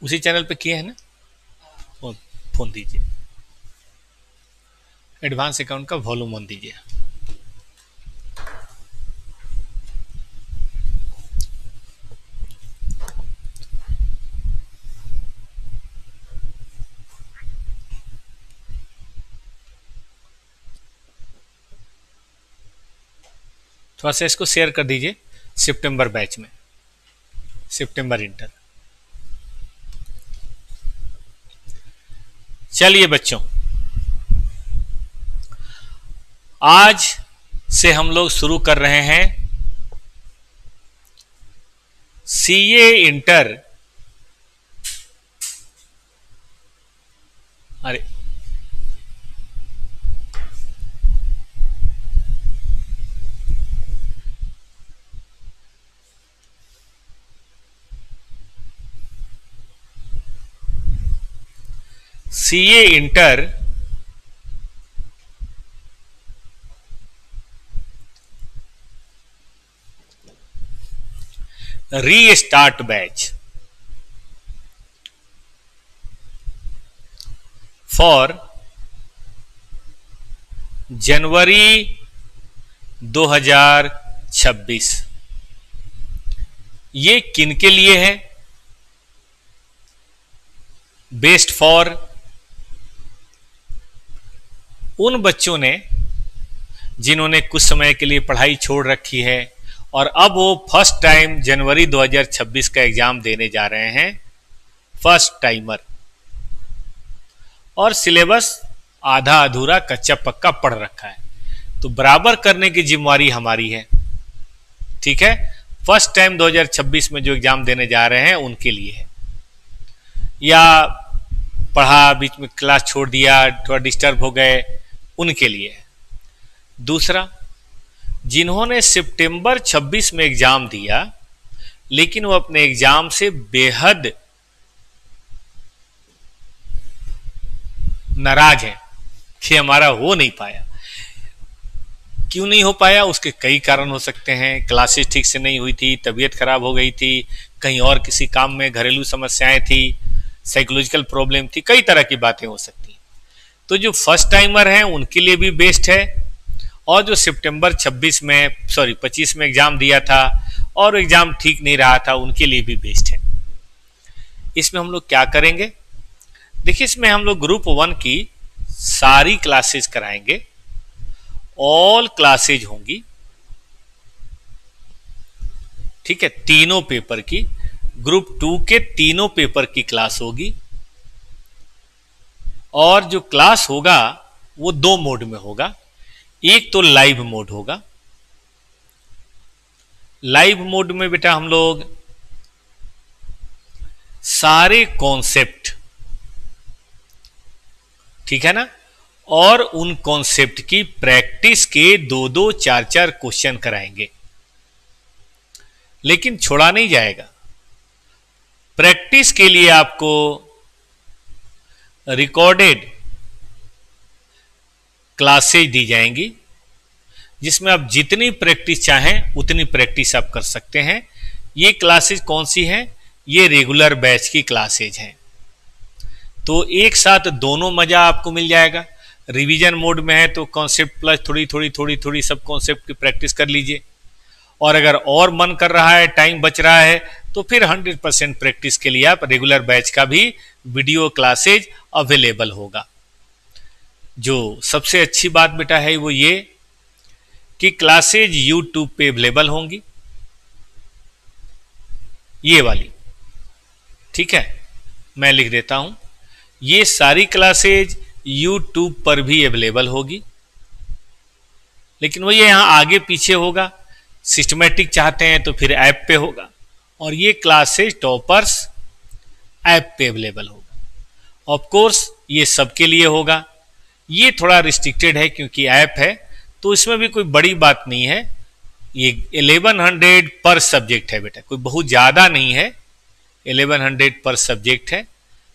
उसी चैनल पे किए हैं ना? फोन दीजिए, एडवांस अकाउंट का वॉल्यूम ऑन दीजिए। थोड़ा सा इसको शेयर कर दीजिए सितंबर बैच में, सितंबर इंटर। चलिए बच्चों, आज से हम लोग शुरू कर रहे हैं सीए इंटर। अरे CA inter restart batch for January 2026। ये किन के लिए है? बेस्ट फॉर उन बच्चों ने जिन्होंने कुछ समय के लिए पढ़ाई छोड़ रखी है और अब वो फर्स्ट टाइम जनवरी 2026 का एग्जाम देने जा रहे हैं, फर्स्ट टाइमर, और सिलेबस आधा अधूरा कच्चा पक्का पढ़ रखा है, तो बराबर करने की जिम्मेवारी हमारी है। ठीक है, फर्स्ट टाइम 2026 में जो एग्जाम देने जा रहे हैं उनके लिए है, या पढ़ा बीच में क्लास छोड़ दिया, थोड़ा डिस्टर्ब हो गए, उनके लिए है। दूसरा, जिन्होंने सितंबर 26 में एग्जाम दिया लेकिन वो अपने एग्जाम से बेहद नाराज है कि हमारा हो नहीं पाया। क्यों नहीं हो पाया? उसके कई कारण हो सकते हैं। क्लासेस ठीक से नहीं हुई थी, तबीयत खराब हो गई थी, कहीं और किसी काम में घरेलू समस्याएं थी, साइकोलॉजिकल प्रॉब्लम थी, कई तरह की बातें हो सकती हैं। तो जो फर्स्ट टाइमर हैं उनके लिए भी बेस्ट है, और जो सितंबर 25 में एग्जाम दिया था और एग्जाम ठीक नहीं रहा था उनके लिए भी बेस्ट है। इसमें हम लोग क्या करेंगे? देखिए, इसमें हम लोग ग्रुप 1 की सारी क्लासेज कराएंगे, ऑल क्लासेज होंगी। ठीक है, तीनों पेपर की, ग्रुप 2 के तीनों पेपर की क्लास होगी, और जो क्लास होगा वो 2 मोड में होगा। एक तो लाइव मोड होगा। लाइव मोड में बेटा हम लोग सारे कॉन्सेप्ट, ठीक है ना, और उन कॉन्सेप्ट की प्रैक्टिस के 2-2, 4-4 क्वेश्चन कराएंगे, लेकिन छोड़ा नहीं जाएगा। प्रैक्टिस के लिए आपको रिकॉर्डेड क्लासेज दी जाएंगी, जिसमें आप जितनी प्रैक्टिस चाहें उतनी प्रैक्टिस आप कर सकते हैं। ये क्लासेज कौन सी हैं? ये रेगुलर बैच की क्लासेज हैं। तो एक साथ दोनों मजा आपको मिल जाएगा। रिवीजन मोड में है तो कॉन्सेप्ट प्लस थोड़ी सब कॉन्सेप्ट की प्रैक्टिस कर लीजिए, और अगर और मन कर रहा है, टाइम बच रहा है, तो फिर 100% प्रैक्टिस के लिए आप रेगुलर बैच का भी वीडियो क्लासेज अवेलेबल होगा। जो सबसे अच्छी बात बेटा है वो ये कि क्लासेज यूट्यूब पे अवेलेबल होंगी, ये वाली। ठीक है, मैं लिख देता हूं, ये सारी क्लासेज यूट्यूब पर भी अवेलेबल होगी, लेकिन वो ये यहां आगे पीछे होगा। सिस्टमेटिक चाहते हैं तो फिर ऐप पे होगा, और ये क्लासेज टॉपर्स ऐप पे अवेलेबल होगा। ऑफ कोर्स ये सबके लिए होगा। ये थोड़ा रिस्ट्रिक्टेड है क्योंकि ऐप है, तो इसमें भी कोई बड़ी बात नहीं है। ये 1100 पर सब्जेक्ट है बेटा, कोई बहुत ज़्यादा नहीं है, 1100 पर सब्जेक्ट है।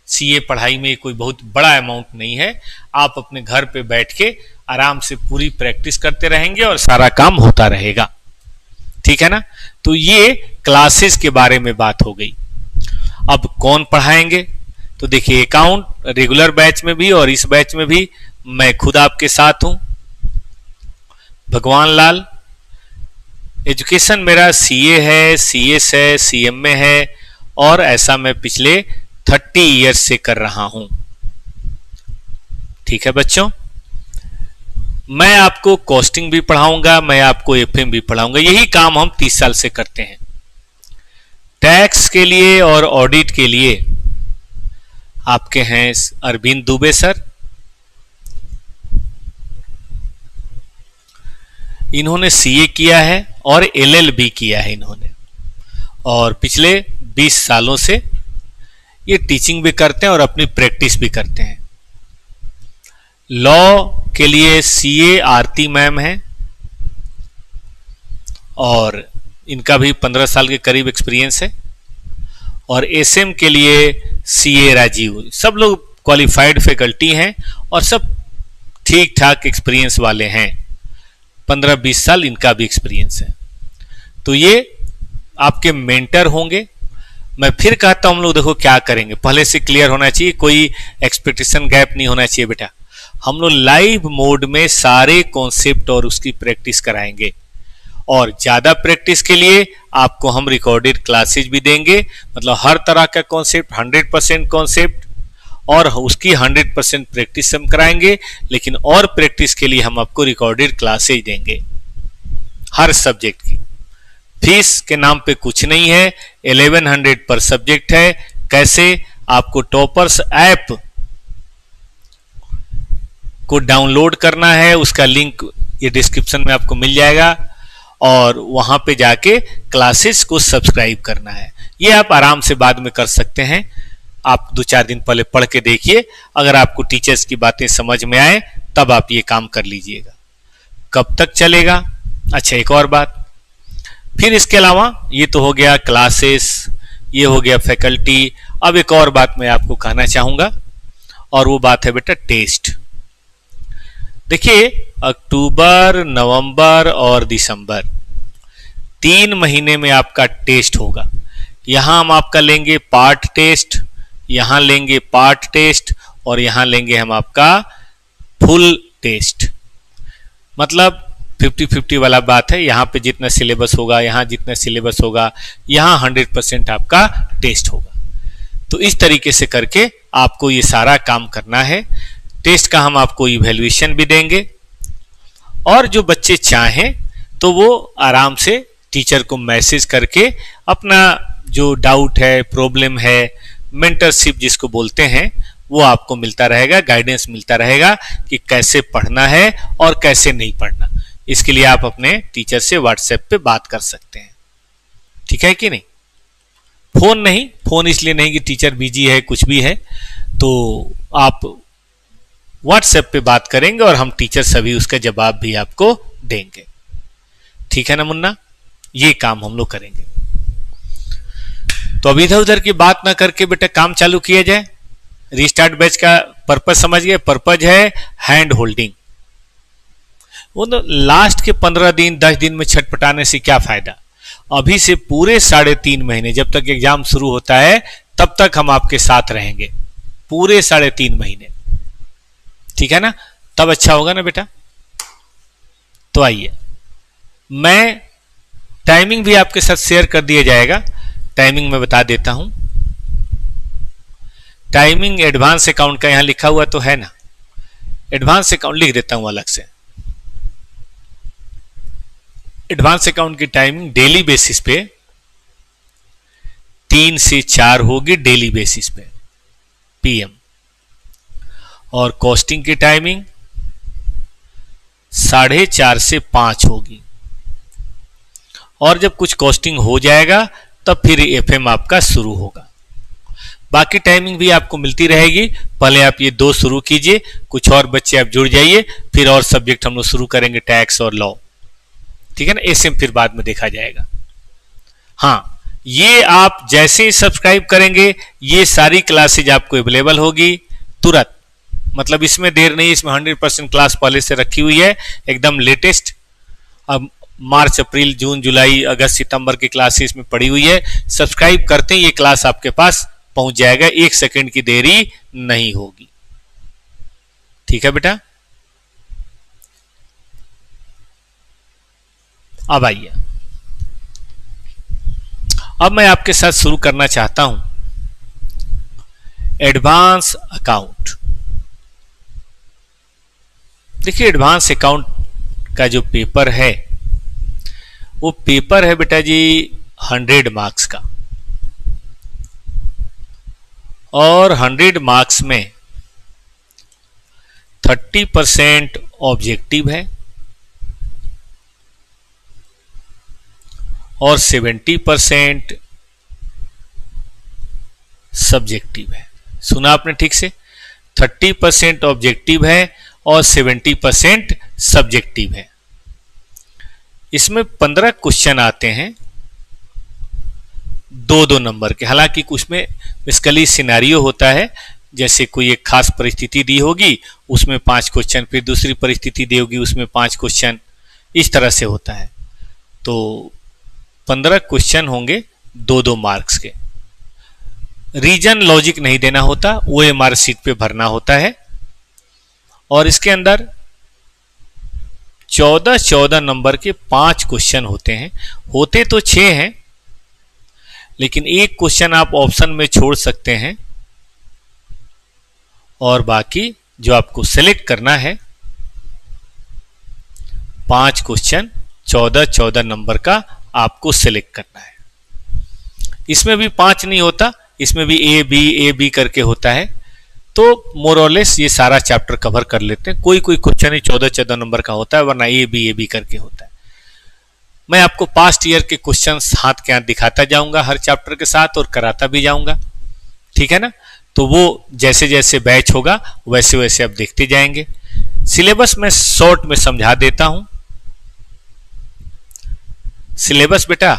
सीए पढ़ाई में कोई बहुत बड़ा अमाउंट नहीं है। आप अपने घर पे बैठ के आराम से पूरी प्रैक्टिस करते रहेंगे और सारा काम होता रहेगा। ठीक है ना? तो ये क्लासेस के बारे में बात हो गई। अब कौन पढ़ाएंगे? तो देखिए, अकाउंट रेगुलर बैच में भी और इस बैच में भी मैं खुद आपके साथ हूं, भगवान लाल। एजुकेशन मेरा सीए है, सीएस है, सीएमए है और ऐसा मैं पिछले 30 ईयर्स से कर रहा हूं। ठीक है बच्चों, मैं आपको कॉस्टिंग भी पढ़ाऊंगा, मैं आपको एफएम भी पढ़ाऊंगा। यही काम हम 30 साल से करते हैं। टैक्स के लिए और ऑडिट के लिए आपके हैं अरविंद दुबे सर। इन्होंने सीए किया है और एलएलबी किया है इन्होंने, और पिछले 20 सालों से ये टीचिंग भी करते हैं और अपनी प्रैक्टिस भी करते हैं। लॉ के लिए सीए आरती मैम है और इनका भी 15 साल के करीब एक्सपीरियंस है। और एसएम के लिए सीए राजीव। सब लोग क्वालिफाइड फैकल्टी हैं और सब ठीक ठाक एक्सपीरियंस वाले हैं। 15-20 साल इनका भी एक्सपीरियंस है। तो ये आपके मेंटर होंगे। मैं फिर कहता हूं, हम लोग देखो क्या करेंगे, पहले से क्लियर होना चाहिए, कोई एक्सपेक्टेशन गैप नहीं होना चाहिए बेटा। हम लोग लाइव मोड में सारे कॉन्सेप्ट और उसकी प्रैक्टिस कराएंगे, और ज्यादा प्रैक्टिस के लिए आपको हम रिकॉर्डेड क्लासेज भी देंगे। मतलब हर तरह का कॉन्सेप्ट, 100% कॉन्सेप्ट और उसकी 100% प्रैक्टिस हम कराएंगे। लेकिन और प्रैक्टिस के लिए हम आपको रिकॉर्डेड क्लासेज देंगे हर सब्जेक्ट की। फीस के नाम पे कुछ नहीं है, 1100 पर सब्जेक्ट है। कैसे? आपको टॉपर्स ऐप को डाउनलोड करना है, उसका लिंक ये डिस्क्रिप्शन में आपको मिल जाएगा, और वहां पे जाके क्लासेस को सब्सक्राइब करना है। ये आप आराम से बाद में कर सकते हैं। आप 2-4 दिन पहले पढ़ के देखिए, अगर आपको टीचर्स की बातें समझ में आए तब आप ये काम कर लीजिएगा। कब तक चलेगा? अच्छा, एक और बात फिर इसके अलावा, ये तो हो गया क्लासेस, ये हो गया फैकल्टी। अब एक और बात मैं आपको कहना चाहूंगा, और वो बात है बेटा टेस्ट। देखिए, अक्टूबर, नवंबर और दिसंबर 3 महीने में आपका टेस्ट होगा। यहां हम आपका लेंगे पार्ट टेस्ट, यहां लेंगे पार्ट टेस्ट, और यहां लेंगे हम आपका फुल टेस्ट। मतलब 50-50 वाला बात है। यहां पे जितना सिलेबस होगा, यहां जितना सिलेबस होगा, यहां 100% आपका टेस्ट होगा। तो इस तरीके से करके आपको ये सारा काम करना है। टेस्ट का हम आपको इवैल्यूएशन भी देंगे, और जो बच्चे चाहें तो वो आराम से टीचर को मैसेज करके अपना जो डाउट है, प्रॉब्लम है, मेंटरशिप जिसको बोलते हैं, वो आपको मिलता रहेगा, गाइडेंस मिलता रहेगा कि कैसे पढ़ना है और कैसे नहीं पढ़ना। इसके लिए आप अपने टीचर से व्हाट्सएप पे बात कर सकते हैं। ठीक है कि नहीं? फोन नहीं, फोन इसलिए नहीं कि टीचर बिजी है, कुछ भी है, तो आप व्हाट्सएप पे बात करेंगे और हम टीचर सभी उसका जवाब भी आपको देंगे। ठीक है ना मुन्ना? ये काम हम लोग करेंगे। तो अब इधर उधर की बात ना करके बेटा काम चालू किया जाए। रीस्टार्ट बैच का पर्पज समझ गए? पर्पज है हैंड होल्डिंग। वो तो लास्ट के 15 दिन 10 दिन में छटपटाने से क्या फायदा? अभी से पूरे 3.5 महीने, जब तक एग्जाम शुरू होता है तब तक हम आपके साथ रहेंगे, पूरे 3.5 महीने। ठीक है ना? तब अच्छा होगा ना बेटा? तो आइए, मैं टाइमिंग भी आपके साथ शेयर कर दिया जाएगा। टाइमिंग मैं बता देता हूं। टाइमिंग एडवांस अकाउंट का यहां लिखा हुआ तो है ना, एडवांस अकाउंट लिख देता हूं अलग से। एडवांस अकाउंट की टाइमिंग डेली बेसिस पे 3 से 4 होगी, डेली बेसिस पे पीएम। और कॉस्टिंग की टाइमिंग 4:30 से 5 होगी। और जब कुछ कॉस्टिंग हो जाएगा तब फिर एफएम आपका शुरू होगा। बाकी टाइमिंग भी आपको मिलती रहेगी। पहले आप ये 2 शुरू कीजिए, कुछ और बच्चे आप जुड़ जाइए, फिर और सब्जेक्ट हम लोग शुरू करेंगे, टैक्स और लॉ। ठीक है ना? एसएम फिर बाद में देखा जाएगा। हाँ, ये आप जैसे ही सब्सक्राइब करेंगे ये सारी क्लासेज आपको अवेलेबल होगी तुरंत। मतलब इसमें देर नहीं, इसमें 100% क्लास पहले से रखी हुई है, एकदम लेटेस्ट। अब मार्च, अप्रैल, जून, जुलाई, अगस्त, सितंबर की क्लासेस में पड़ी हुई है। सब्सक्राइब करते ही ये क्लास आपके पास पहुंच जाएगा, 1 सेकंड की देरी नहीं होगी। ठीक है बेटा। अब आइए, अब मैं आपके साथ शुरू करना चाहता हूं एडवांस अकाउंट। देखिए, एडवांस अकाउंट का जो पेपर है वो पेपर है बेटा जी 100 मार्क्स का, और 100 मार्क्स में 30% ऑब्जेक्टिव है और 70% सब्जेक्टिव है। सुना आपने ठीक से, 30% ऑब्जेक्टिव है और 70% सब्जेक्टिव है। इसमें 15 क्वेश्चन आते हैं 2-2 नंबर के। हालांकि कुछ में बेसिकली सिनेरियो होता है, जैसे कोई एक खास परिस्थिति दी होगी उसमें 5 क्वेश्चन, फिर दूसरी परिस्थिति दी होगी उसमें 5 क्वेश्चन, इस तरह से होता है। तो 15 क्वेश्चन होंगे 2-2 मार्क्स के। रीजन लॉजिक नहीं देना होता, वो OMR शीट पे भरना होता है। और इसके अंदर 14-14 नंबर के 5 क्वेश्चन होते हैं। होते तो 6 हैं, लेकिन एक क्वेश्चन आप ऑप्शन में छोड़ सकते हैं, और बाकी जो आपको सेलेक्ट करना है 5 क्वेश्चन 14-14 नंबर का आपको सेलेक्ट करना है। इसमें भी 5 नहीं होता, इसमें भी ए बी करके होता है। तो मोरलेस ये सारा चैप्टर कवर कर लेते हैं। कोई कोई क्वेश्चन ही 14-14 नंबर का होता है, वरना ए बी करके होता है। मैं आपको पास्ट ईयर के क्वेश्चंस हाथ के हाथ दिखाता जाऊंगा हर चैप्टर के साथ, और कराता भी जाऊंगा। ठीक है ना। तो वो जैसे जैसे बैच होगा वैसे वैसे आप देखते जाएंगे। सिलेबस में शॉर्ट में समझा देता हूं। सिलेबस बेटा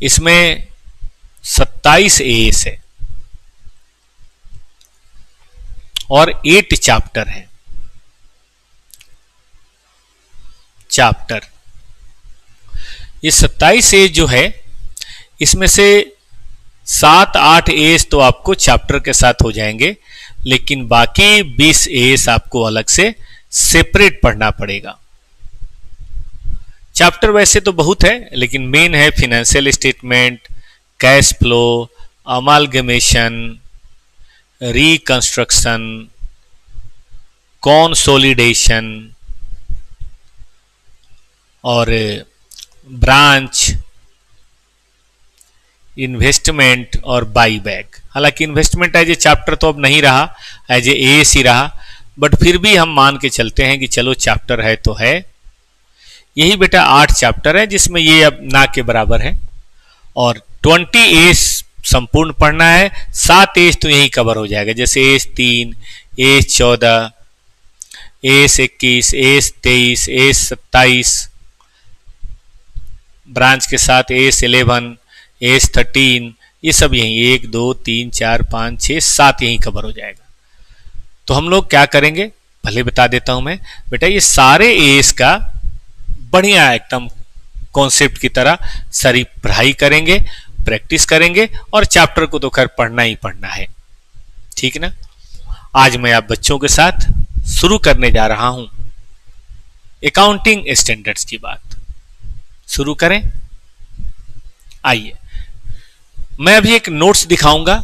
इसमें 27 एएस है और 8 चैप्टर है। ये 27 एज जो है, इसमें से 7-8 एज तो आपको चैप्टर के साथ हो जाएंगे, लेकिन बाकी 20 एज आपको अलग से सेपरेट पढ़ना पड़ेगा। चैप्टर वैसे तो बहुत है, लेकिन मेन है financial statement, cash flow, amalgamation, reconstruction, consolidation और ब्रांच, इन्वेस्टमेंट और बाईबैक। हालांकि इन्वेस्टमेंट एज ए चैप्टर तो अब नहीं रहा, एज ए एएस ही रहा, बट फिर भी हम मान के चलते हैं कि चलो चैप्टर है तो है। यही बेटा 8 चैप्टर है, जिसमें ये अब ना के बराबर है, और 20 एज संपूर्ण पढ़ना है। 7 एज तो यही कवर हो जाएगा, जैसे as 3, as 14, as 21, as 23, as 27, branch के साथ एज 11, एज 13, ये सब यही 1 2 3 4 5 6 7 यही कवर हो जाएगा। तो हम लोग क्या करेंगे, भले बता देता हूं मैं बेटा, ये सारे एज का बढ़िया एकदम कॉन्सेप्ट की तरह सारी पढ़ाई करेंगे, प्रैक्टिस करेंगे, और चैप्टर को तो खैर पढ़ना ही पढ़ना है। ठीक ना। आज मैं आप बच्चों के साथ शुरू करने जा रहा हूं अकाउंटिंग स्टैंडर्ड्स की बात। शुरू करें। आइए, मैं अभी एक नोट्स दिखाऊंगा,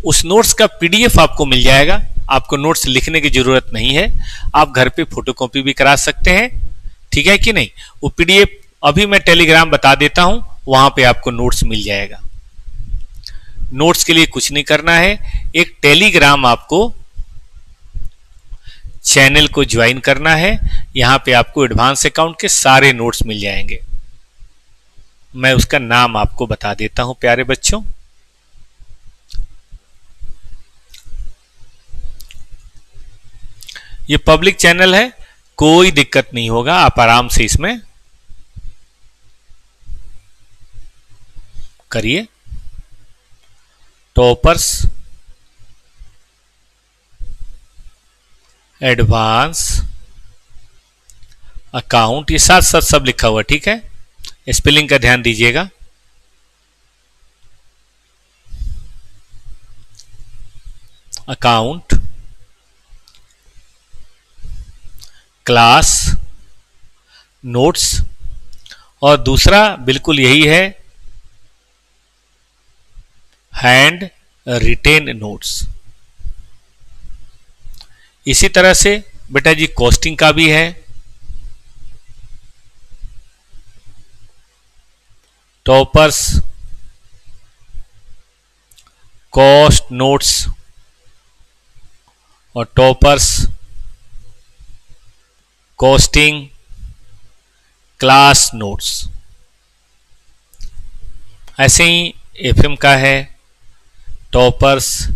उस नोट्स का पीडीएफ आपको मिल जाएगा। आपको नोट्स लिखने की जरूरत नहीं है, आप घर पे फोटोकॉपी भी करा सकते हैं। ठीक है कि नहीं। वो पीडीएफ अभी मैं टेलीग्राम बता देता हूं, वहां पे आपको नोट्स मिल जाएगा। नोट्स के लिए कुछ नहीं करना है, एक टेलीग्राम आपको चैनल को ज्वाइन करना है। यहां पे आपको एडवांस अकाउंट के सारे नोट्स मिल जाएंगे। मैं उसका नाम आपको बता देता हूं प्यारे बच्चों। ये पब्लिक चैनल है, कोई दिक्कत नहीं होगा, आप आराम से इसमें करिए। टॉपर्स एडवांस अकाउंट, ये साथ साथ सब लिखा हुआ। ठीक है, स्पेलिंग का ध्यान दीजिएगा। अकाउंट क्लास नोट्स, और दूसरा बिल्कुल यही है, हैंड रिटेन नोट्स। इसी तरह से बेटा जी कॉस्टिंग का भी है, टॉपर्स कॉस्ट नोट्स और टॉपर्स कॉस्टिंग क्लास नोट्स। ऐसे ही एफएम का है, टॉपर्स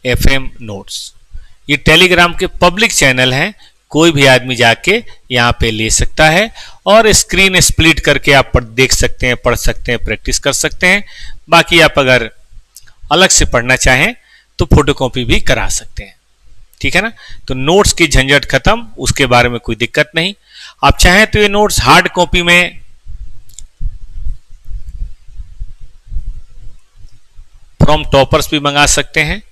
एफएम नोट्स। ये टेलीग्राम के पब्लिक चैनल हैं, कोई भी आदमी जाके यहाँ पे ले सकता है और स्क्रीन स्प्लिट करके आप देख सकते हैं, पढ़ सकते हैं, प्रैक्टिस कर सकते हैं। बाकी आप अगर अलग से पढ़ना चाहें तो फोटोकॉपी भी करा सकते हैं, ठीक है ना। तो नोट्स की झंझट खत्म, उसके बारे में कोई दिक्कत नहीं। आप चाहें तो ये नोट्स हार्ड कॉपी में फ्रॉम टॉपर्स भी मंगा सकते हैं,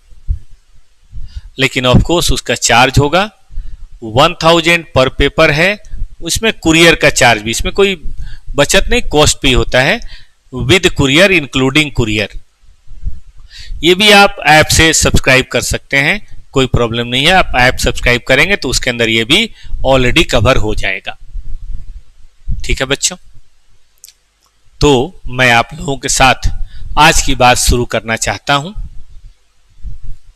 लेकिन ऑफ कोर्स उसका चार्ज होगा 1000 पर पेपर है। उसमें कुरियर का चार्ज भी, इसमें कोई बचत नहीं, कॉस्ट भी होता है विद कुरियर, इंक्लूडिंग कुरियर। ये भी आप ऐप से सब्सक्राइब कर सकते हैं, कोई प्रॉब्लम नहीं है। आप ऐप सब्सक्राइब करेंगे तो उसके अंदर ये भी ऑलरेडी कवर हो जाएगा, ठीक है बच्चों। तो मैं आप लोगों के साथ आज की बात शुरू करना चाहता हूं।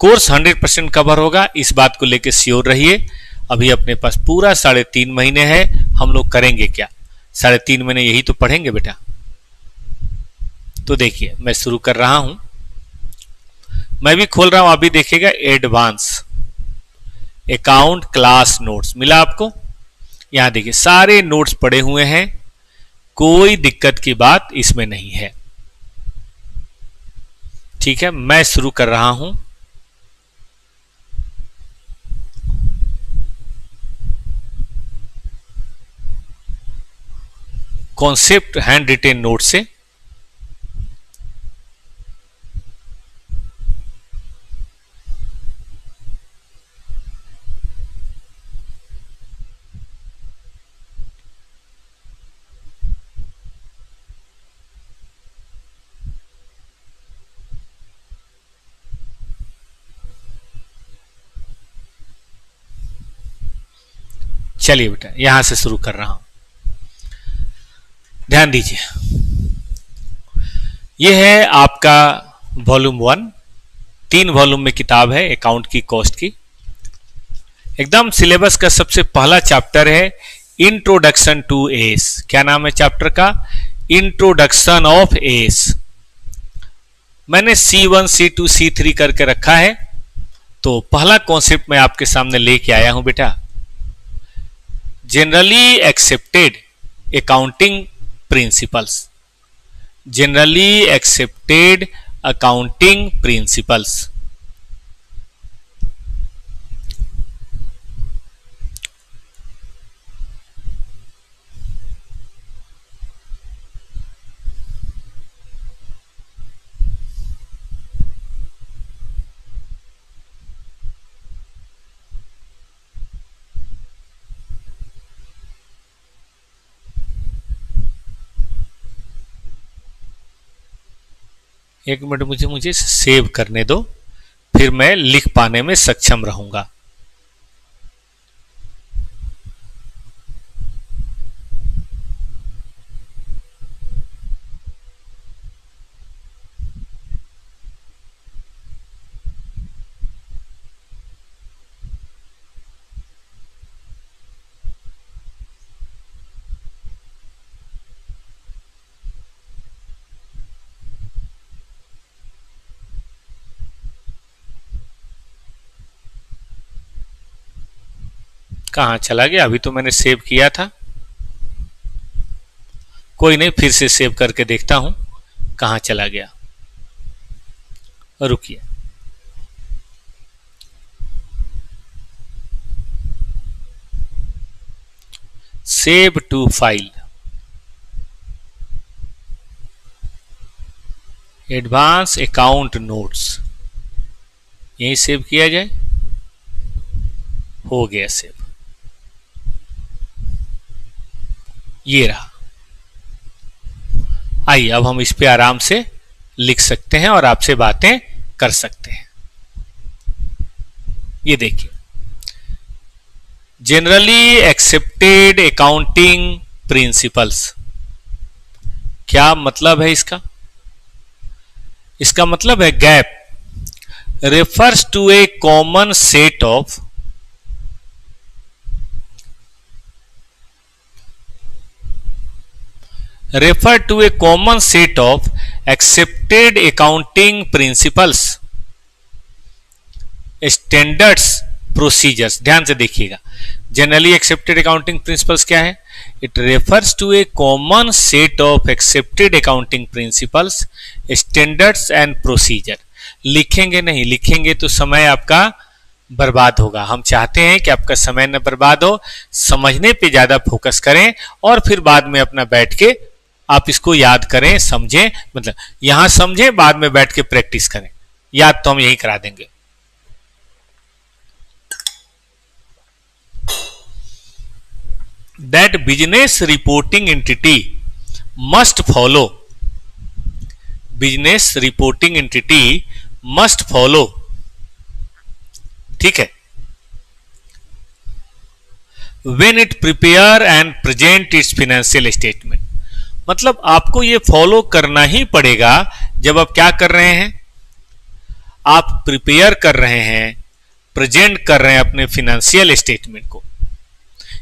कोर्स 100% कवर होगा, इस बात को लेकर श्योर रहिए। अभी अपने पास पूरा 3.5 महीने है। हम लोग करेंगे क्या? 3.5 महीने यही तो पढ़ेंगे बेटा। तो देखिए मैं शुरू कर रहा हूं, मैं भी खोल रहा हूं, अभी देखिएगा एडवांस अकाउंट क्लास नोट्स मिला आपको। यहां देखिए सारे नोट्स पड़े हुए हैं, कोई दिक्कत की बात इसमें नहीं है, ठीक है। मैं शुरू कर रहा हूं। कॉन्सेप्ट हैंड रिटेन नोट से चलिए बेटा यहां से शुरू कर रहा हूं, ध्यान दीजिए। यह है आपका वॉल्यूम 1, 3 वॉल्यूम में किताब है अकाउंट की कॉस्ट की। एकदम सिलेबस का सबसे पहला चैप्टर है इंट्रोडक्शन टू एस। क्या नाम है चैप्टर का? Introduction of S. मैंने C1, C2, C3 करके रखा है। तो पहला कॉन्सेप्ट मैं आपके सामने लेके आया हूं बेटा, generally accepted accounting principles. Generally accepted accounting principles. एक मिनट मुझे सेव करने दो, फिर मैं लिख पाने में सक्षम रहूंगा। कहाँ चला गया? अभी तो मैंने सेव किया था। कोई नहीं, फिर से सेव करके देखता हूं कहाँ चला गया। रुकिए, save to file, advance account notes. यहीं सेव किया जाए, हो गया सेव, ये रहा। आइए अब हम इस पे आराम से लिख सकते हैं और आपसे बातें कर सकते हैं। ये देखिए, जनरली एक्सेप्टेड अकाउंटिंग प्रिंसिपल्स, क्या मतलब है इसका? इसका मतलब है gap refers to a common set of accepted accounting principles, standards, procedures। ध्यान से देखिएगा, जनरली एक्सेप्टेड अकाउंटिंग प्रिंसिपल्स क्या है? It refers to a common set of accepted accounting principles, standards and procedure. लिखेंगे नहीं, लिखेंगे तो समय आपका बर्बाद होगा। हम चाहते हैं कि आपका समय न बर्बाद हो, समझने पे ज्यादा फोकस करें और फिर बाद में अपना बैठ के आप इसको याद करें, समझें, मतलब यहां समझें, बाद में बैठ के प्रैक्टिस करें। याद तो हम यही करा देंगे। That business reporting entity must follow, business reporting entity must follow, ठीक है, when it prepare and present its financial statement। मतलब आपको ये फॉलो करना ही पड़ेगा जब आप क्या कर रहे हैं, आप प्रिपेयर कर रहे हैं, प्रेजेंट कर रहे हैं अपने फिनेंशियल स्टेटमेंट को।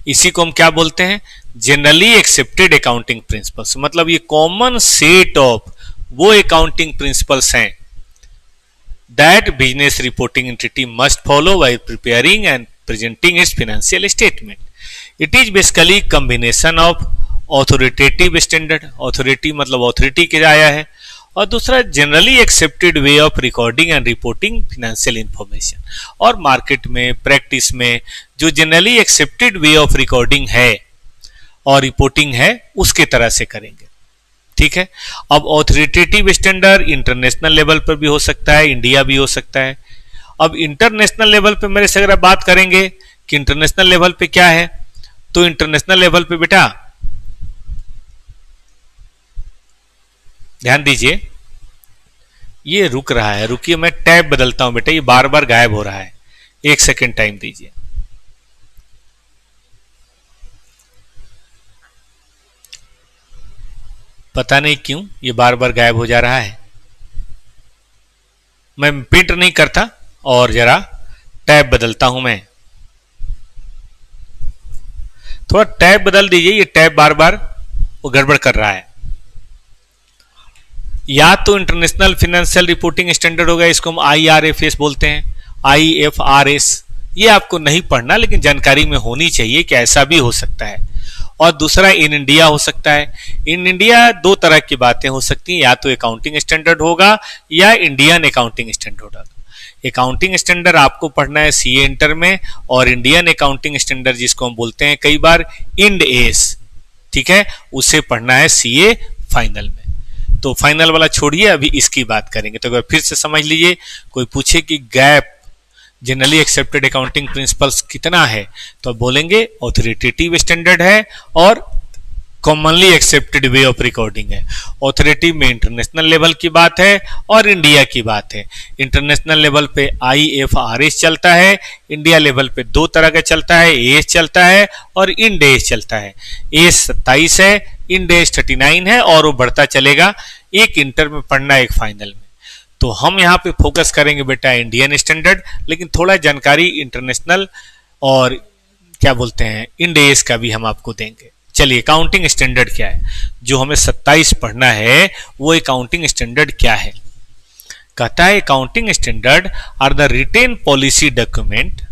इसी को हम क्या बोलते हैं? Generally accepted accounting principles. मतलब ये कॉमन सेट ऑफ वो अकाउंटिंग प्रिंसिपल्स हैं that business reporting entity must follow by preparing and presenting it's financial statement. It is basically combination of authoritative standard, authority मतलब ऑथोरिटी के आया है, और दूसरा generally accepted way of recording and reporting financial information. और market में, practice में जो generally accepted way of recording है और रिपोर्टिंग है, उसके तरह से करेंगे। ठीक है। अब ऑथोरिटेटिव स्टैंडर्ड इंटरनेशनल लेवल पर भी हो सकता है, इंडिया भी हो सकता है। अब इंटरनेशनल लेवल पे मेरे से अगर बात करेंगे कि इंटरनेशनल लेवल पे क्या है, तो इंटरनेशनल लेवल पे बेटा ध्यान दीजिए, ये रुक रहा है, रुकिए मैं टैब बदलता हूं बेटा, ये बार बार गायब हो रहा है, 1 सेकेंड टाइम दीजिए। पता नहीं क्यों ये बार बार गायब हो जा रहा है। मैं प्रिंट नहीं करता और जरा टैब बदलता हूं मैं, थोड़ा टैब बदल दीजिए, ये टैब बार बार वो गड़बड़ कर रहा है। या तो इंटरनेशनल फाइनेंशियल रिपोर्टिंग स्टैंडर्ड होगा, इसको हम IRFS बोलते हैं, IFRS। ये आपको नहीं पढ़ना, लेकिन जानकारी में होनी चाहिए कि ऐसा भी हो सकता है। और दूसरा इन इंडिया हो सकता है। इन इंडिया दो तरह की बातें हो सकती हैं, या तो अकाउंटिंग स्टैंडर्ड होगा या इंडियन अकाउंटिंग स्टैंडर्ड होगा। अकाउंटिंग स्टैंडर्ड आपको पढ़ना है CA इंटर में, और इंडियन अकाउंटिंग स्टैंडर्ड जिसको हम बोलते हैं कई बार इंड एस, ठीक है, उसे पढ़ना है CA फाइनल में। तो फाइनल वाला छोड़िए, अभी इसकी बात करेंगे। तो अगर फिर से समझ लीजिए, कोई पूछे कि gap generally accepted accounting principles कितना है, तो बोलेंगे ऑथोरिटेटिव स्टैंडर्ड है और commonly accepted way of recording है। ऑथोरिटेटिव में इंटरनेशनल लेवल की बात है और इंडिया की बात है। इंटरनेशनल लेवल पे IFRS चलता है, इंडिया लेवल पे दो तरह का चलता है, AS चलता है और इंड एस चलता है। AS 27 है, इंड एस 39 है, और वो बढ़ता चलेगा, एक इंटर में पढ़ना, एक फाइनल में। तो हम यहाँ पे फोकस करेंगे बेटा इंडियन स्टैंडर्ड, लेकिन थोड़ा जानकारी इंटरनेशनल और क्या बोलते हैं इंड एस का भी हम आपको देंगे। चलिए, अकाउंटिंग स्टैंडर्ड क्या है, जो हमें 27 पढ़ना है, वो अकाउंटिंग स्टैंडर्ड क्या है। कहता है accounting standard are the written policy document,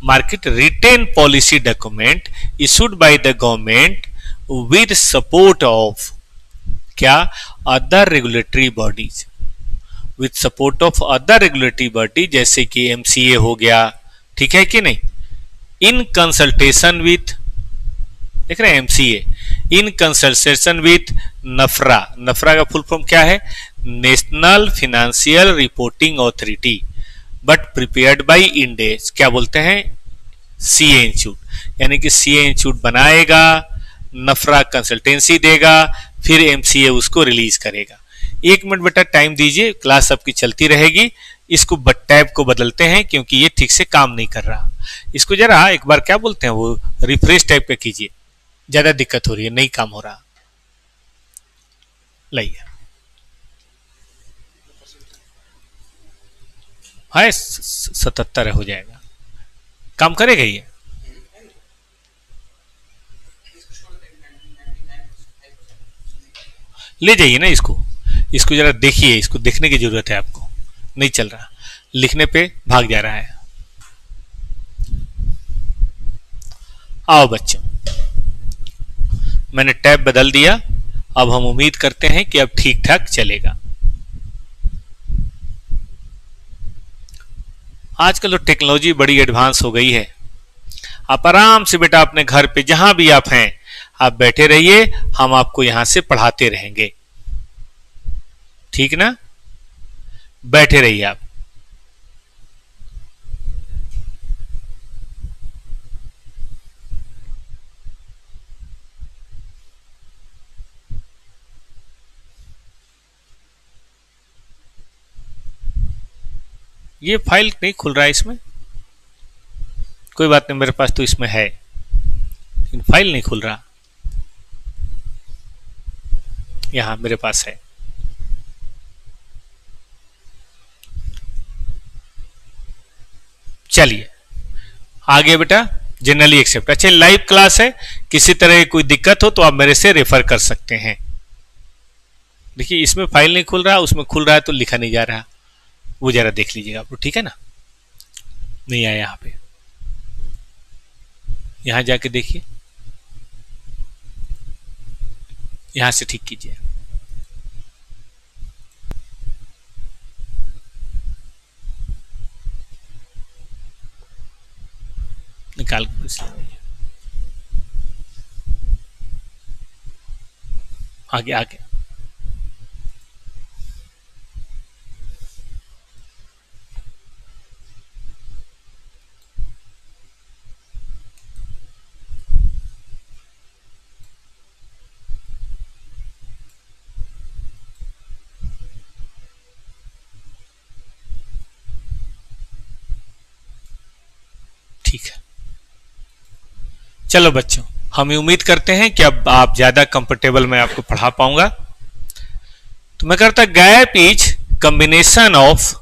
market written policy document issued by the government with support of क्या, other regulatory bodies, with support of other regulatory body, जैसे कि MCA हो गया, ठीक है कि नहीं, इन कंसल्टेशन विथ, देख रहे हैं MCA, इन कंसल्टेशन विथ नफरा। नफरा का फुल फॉर्म क्या है, national financial reporting authority. But prepared by end S, क्या बोलते हैं, सीए इंस्टीट्यूट, यानी कि सीए इंस्टीट्यूट बनाएगा, नफरा कंसल्टेंसी देगा, फिर एमसीए उसको रिलीज करेगा। 1 मिनट बेटा टाइम दीजिए, क्लास आपकी चलती रहेगी। इसको टैब को बदलते हैं क्योंकि ये ठीक से काम नहीं कर रहा। इसको जरा एक बार क्या बोलते हैं वो रिफ्रेश टाइप का कीजिए, ज्यादा दिक्कत हो रही है, नहीं काम हो रहा। लाइए, हाँ 77 हो जाएगा, काम करेगा ये। ले जाइए ना इसको, इसको जरा देखिए, इसको देखने की जरूरत है आपको। नहीं चल रहा, लिखने पे भाग जा रहा है। आओ बच्चों, मैंने टैब बदल दिया, अब हम उम्मीद करते हैं कि अब ठीक ठाक चलेगा। आजकल तो टेक्नोलॉजी बड़ी एडवांस हो गई है। आप आराम से बेटा अपने घर पे जहां भी आप हैं, आप बैठे रहिए, हम आपको यहां से पढ़ाते रहेंगे, ठीक ना, बैठे रहिए आप। ये फाइल नहीं खुल रहा है इसमें, कोई बात नहीं, मेरे पास तो इसमें है, लेकिन फाइल नहीं खुल रहा। यहां मेरे पास है। चलिए आगे बेटा, जनरली एक्सेप्ट। अच्छा, लाइव क्लास है, किसी तरह की कोई दिक्कत हो तो आप मेरे से रेफर कर सकते हैं। देखिए इसमें फाइल नहीं खुल रहा, उसमें खुल रहा है तो लिखा नहीं जा रहा, वो जरा देख लीजिएगा आप, ठीक है ना। नहीं आया यहां पे, यहां जाके देखिए, यहां से ठीक कीजिए। निकाल आगे आगे। ठीक है, चलो बच्चों, हम उम्मीद करते हैं कि अब आप ज्यादा कंफर्टेबल मैं आपको पढ़ा पाऊंगा। तो मैं करता gap is combination of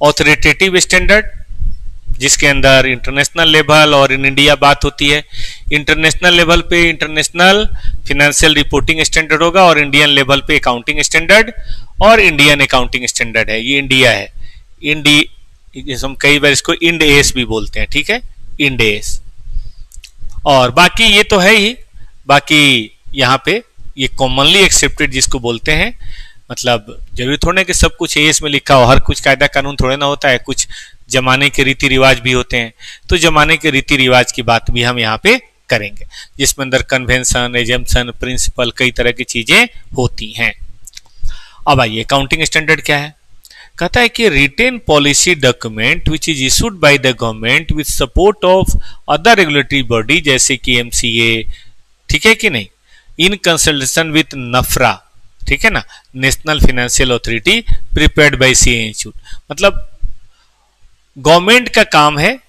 authoritative standard, जिसके अंदर इंटरनेशनल लेवल और इन इंडिया बात होती है। इंटरनेशनल लेवल पे इंटरनेशनल फिनेंशियल रिपोर्टिंग स्टैंडर्ड होगा, और इंडियन लेवल पे अकाउंटिंग स्टैंडर्ड और इंडियन अकाउंटिंग स्टैंडर्ड है। ये इंडिया है, हम कई बार इसको इंड एस भी बोलते हैं, ठीक है, इंड एस। और बाकी ये तो है ही, बाकी यहाँ पे ये कॉमनली एक्सेप्टेड जिसको बोलते हैं, मतलब जरूरी थोड़ा ना कि सब कुछ एस में लिखा हो, हर कुछ कायदा कानून थोड़े ना होता है, कुछ जमाने के रीति रिवाज भी होते हैं। तो जमाने के रीति रिवाज की बात भी हम यहाँ पे करेंगे, जिसमें अंदर कन्वेंशन, एजम्पशन, प्रिंसिपल, कई तरह की चीजें होती हैं। अब आइए, अकाउंटिंग स्टैंडर्ड क्या है। कहता है कि written policy document which is issued by the government with support of other regulatory body, जैसे कि एमसीए, ठीक है कि नहीं, इन कंसल्टेशन विथ नफरा, ठीक है ना, national financial authority, prepared by CA institute. मतलब गवर्नमेंट का काम है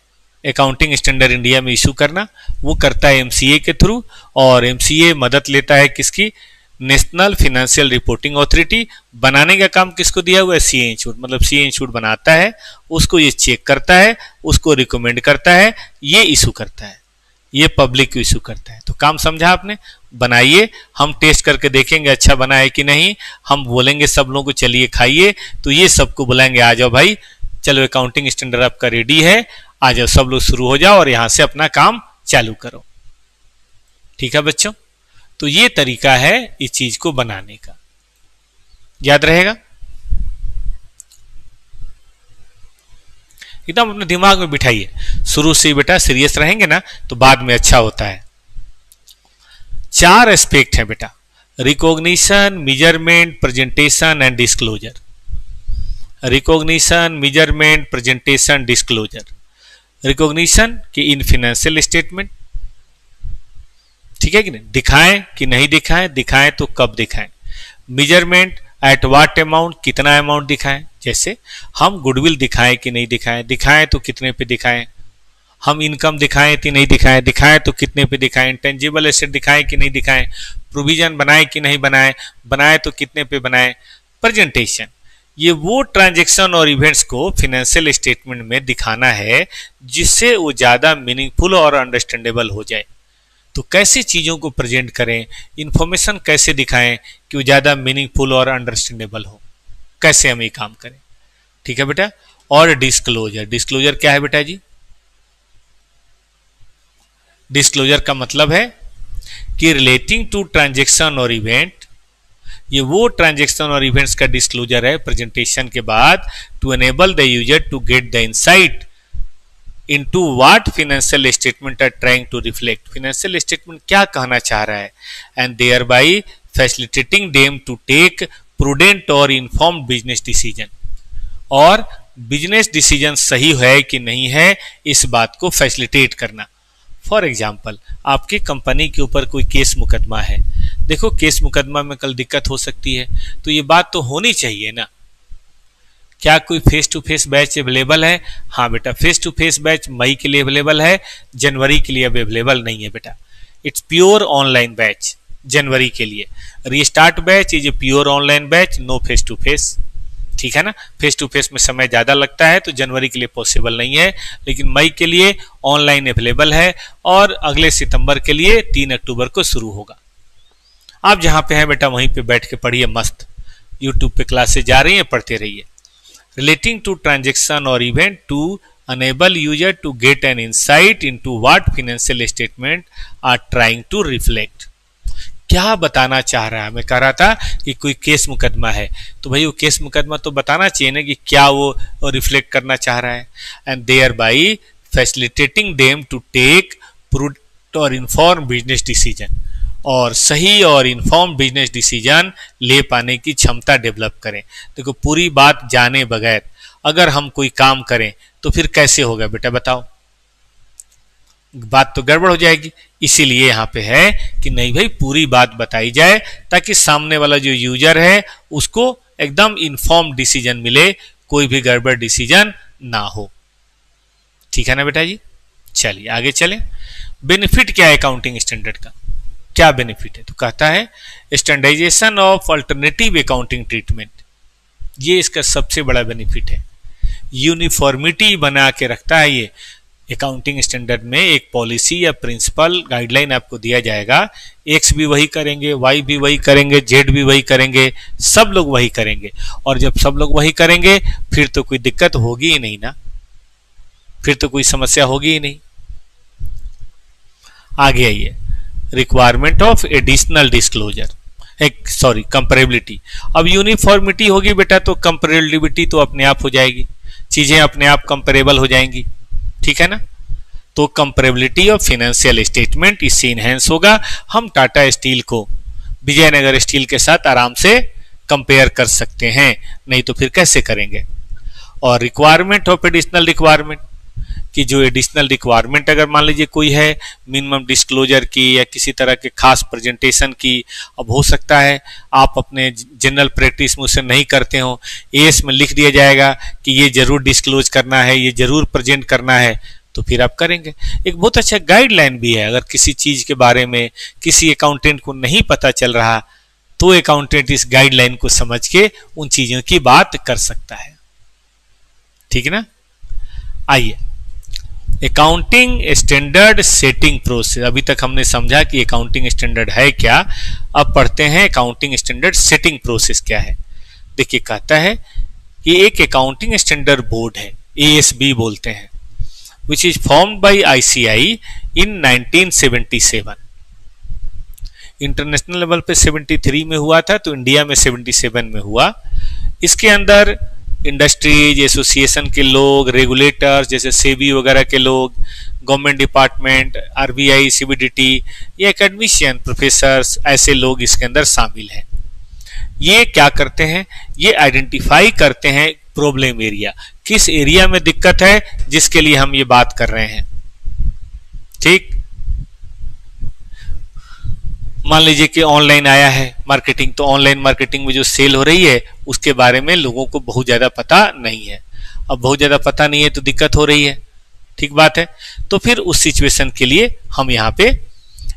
अकाउंटिंग स्टैंडर्ड इंडिया में इशू करना, वो करता है एमसीए के थ्रू, और एमसीए मदद लेता है किसकी, नेशनल फाइनेंशियल रिपोर्टिंग अथॉरिटी। बनाने का काम किसको दिया हुआ है, सीए इंस्टीट्यूट, मतलब सीए इंस्टीट्यूट बनाता है, उसको ये चेक करता है, उसको रिकमेंड करता है, ये इशू करता है, ये पब्लिक को इशू करता है। तो काम समझा आपने, बनाइए, हम टेस्ट करके देखेंगे अच्छा बना है कि नहीं, हम बोलेंगे सब लोगों को चलिए खाइए, तो ये सबको बुलाएंगे, आ जाओ भाई, चलो अकाउंटिंग स्टैंडर्ड आपका रेडी है, आ जाओ सब लोग शुरू हो जाओ और यहां से अपना काम चालू करो। ठीक है बच्चों, तो ये तरीका है इस चीज को बनाने का, याद रहेगा, एकदम अपने दिमाग में बिठाइए। शुरू से बेटा सीरियस रहेंगे ना तो बाद में अच्छा होता है। 4 एस्पेक्ट है बेटा, recognition, measurement, presentation and disclosure. Recognition, measurement, presentation, disclosure. Recognition कि इन फाइनेंशियल स्टेटमेंट, ठीक है कि नहीं, दिखाएं कि नहीं दिखाएं, दिखाएं तो कब दिखाएं। मेजरमेंट एट व्हाट अमाउंट, कितना अमाउंट दिखाएं, जैसे हम गुडविल दिखाएं कि नहीं दिखाएं, दिखाएं तो कितने पे दिखाएं, हम इनकम दिखाएं कि नहीं दिखाएं, दिखाएं तो कितने पे दिखाएं, इंटेंजिबल एसेट दिखाएं कि नहीं दिखाएं, प्रोविजन बनाए कि नहीं बनाए, बनाए तो कितने पे बनाए। प्रेजेंटेशन ये वो ट्रांजैक्शन और इवेंट्स को फाइनेंशियल स्टेटमेंट में दिखाना है जिससे वो ज़्यादा मीनिंगफुल और अंडरस्टैंडेबल हो जाए। तो कैसे चीज़ों को प्रेजेंट करें, इंफॉर्मेशन कैसे दिखाएं कि वो ज़्यादा मीनिंगफुल और अंडरस्टैंडेबल हो, कैसे हम ये काम करें, ठीक है बेटा। और डिस्क्लोजर, डिस्क्लोजर क्या है बेटा जी? डिस्क्लोजर का मतलब है कि रिलेटिंग टू ट्रांजैक्शन और इवेंट, ये वो ट्रांजैक्शन और इवेंट्स का डिस्क्लोजर है प्रेजेंटेशन के बाद, to enable the user to get the insight into what financial statement are trying to reflect, financial statement क्या कहना चाह रहा है, and thereby facilitating them to take prudent और इन्फॉर्म्ड बिजनेस डिसीजन, और बिजनेस डिसीजन सही है कि नहीं है इस बात को फैसिलिटेट करना। फॉर एग्जाम्पल, आपकी कंपनी के ऊपर कोई केस मुकदमा है, देखो केस मुकदमा में कल दिक्कत हो सकती है, तो ये बात तो होनी चाहिए ना। क्या कोई face to face batch available है? हाँ बेटा, फेस टू फेस बैच मई के लिए अवेलेबल है, जनवरी के लिए अब अवेलेबल नहीं है बेटा। इट्स प्योर ऑनलाइन बैच जनवरी के लिए। Restart batch is a pure online batch, no face to face, ठीक है ना। फेस टू फेस में समय ज़्यादा लगता है तो जनवरी के लिए पॉसिबल नहीं है, लेकिन मई के लिए ऑनलाइन अवेलेबल है और अगले सितंबर के लिए 3 अक्टूबर को शुरू होगा। आप जहाँ पे हैं बेटा वहीं पे बैठ के पढ़िए मस्त, यूट्यूब पे क्लासेस जा रही हैं, पढ़ते रहिए। रिलेटिंग टू ट्रांजेक्शन और event to enable user to get an insight into what financial statement are trying to reflect, क्या बताना चाह रहा है। मैं कह रहा था कि कोई केस मुकदमा है, तो भाई वो केस मुकदमा तो बताना चाहिए ना कि क्या वो रिफ्लेक्ट करना चाह रहा है। And thereby facilitating them to take prudent और इन्फॉर्म बिजनेस डिसीजन, और सही और इन्फॉर्म बिजनेस डिसीजन ले पाने की क्षमता डेवलप करें। देखो पूरी बात जाने बगैर अगर हम कोई काम करें तो फिर कैसे होगा बेटा, बताओ, बात तो गड़बड़ हो जाएगी। इसीलिए यहाँ पे है कि नहीं भाई पूरी बात बताई जाए ताकि सामने वाला जो यूजर है उसको एकदम इन्फॉर्म डिसीजन मिले, कोई भी गड़बड़ डिसीजन ना हो, ठीक है ना बेटा जी। चलिए आगे चलें। बेनिफिट क्या है अकाउंटिंग स्टैंडर्ड का, क्या बेनिफिट है? तो कहता है standardisation of alternative accounting treatment, ये इसका सबसे बड़ा बेनिफिट है। यूनिफॉर्मिटी बना के रखता है ये अकाउंटिंग स्टैंडर्ड में, एक पॉलिसी या प्रिंसिपल गाइडलाइन आपको दिया जाएगा, एक्स भी वही करेंगे, वाई भी वही करेंगे, जेड भी वही करेंगे, सब लोग वही करेंगे। और जब सब लोग वही करेंगे फिर तो कोई दिक्कत होगी ही नहीं ना, फिर तो कोई समस्या होगी ही नहीं। आगे आइए, requirement of additional disclosure, comparability. अब यूनिफॉर्मिटी होगी बेटा तो कंपेरेबिलिटी तो अपने आप हो जाएगी, चीजें अपने आप कंपेरेबल हो जाएंगी, ठीक है ना। तो कंपेरेबिलिटी ऑफ फाइनेंशियल स्टेटमेंट इससे इनहेंस होगा। हम टाटा स्टील को विजयनगर स्टील के साथ आराम से कंपेयर कर सकते हैं, नहीं तो फिर कैसे करेंगे। और रिक्वायरमेंट ऑफ एडिशनल रिक्वायरमेंट, कि जो एडिशनल रिक्वायरमेंट अगर मान लीजिए कोई है मिनिमम डिस्क्लोजर की या किसी तरह के खास प्रेजेंटेशन की, अब हो सकता है आप अपने जनरल प्रैक्टिस में उसे नहीं करते हो, एएस में लिख दिया जाएगा कि ये जरूर डिस्क्लोज करना है, ये जरूर प्रेजेंट करना है, तो फिर आप करेंगे। एक बहुत अच्छा गाइडलाइन भी है, अगर किसी चीज के बारे में किसी अकाउंटेंट को नहीं पता चल रहा तो अकाउंटेंट इस गाइडलाइन को समझ के उन चीजों की बात कर सकता है, ठीक है ना। आइए, अकाउंटिंग स्टैंडर्ड सेटिंग प्रोसेस। अभी तक हमने समझा कि अकाउंटिंग स्टैंडर्ड है क्या, अब पढ़ते हैं अकाउंटिंग स्टैंडर्ड सेटिंग प्रोसेस क्या है। देखिए कहता है कि एक अकाउंटिंग स्टैंडर्ड बोर्ड है, ASB बोलते हैं, which is formed by ICI in 1977। International level पे 73 में हुआ था, तो इंडिया में 77 में हुआ। इसके अंदर इंडस्ट्रीज एसोसिएशन के लोग, रेगुलेटर्स जैसे सेबी वगैरह के लोग, गवर्नमेंट डिपार्टमेंट, RBI, CBDT, ये एकेडमिशियन, प्रोफेसर्स, ऐसे लोग इसके अंदर शामिल हैं। ये क्या करते हैं, ये आइडेंटिफाई करते हैं प्रॉब्लम एरिया, किस एरिया में दिक्कत है जिसके लिए हम ये बात कर रहे हैं। ठीक, मान लीजिए कि ऑनलाइन आया है मार्केटिंग, तो ऑनलाइन मार्केटिंग में जो सेल हो रही है उसके बारे में लोगों को बहुत ज्यादा पता नहीं है। अब बहुत ज्यादा पता नहीं है तो दिक्कत हो रही है, ठीक बात है। तो फिर उस सिचुएशन के लिए हम यहाँ पे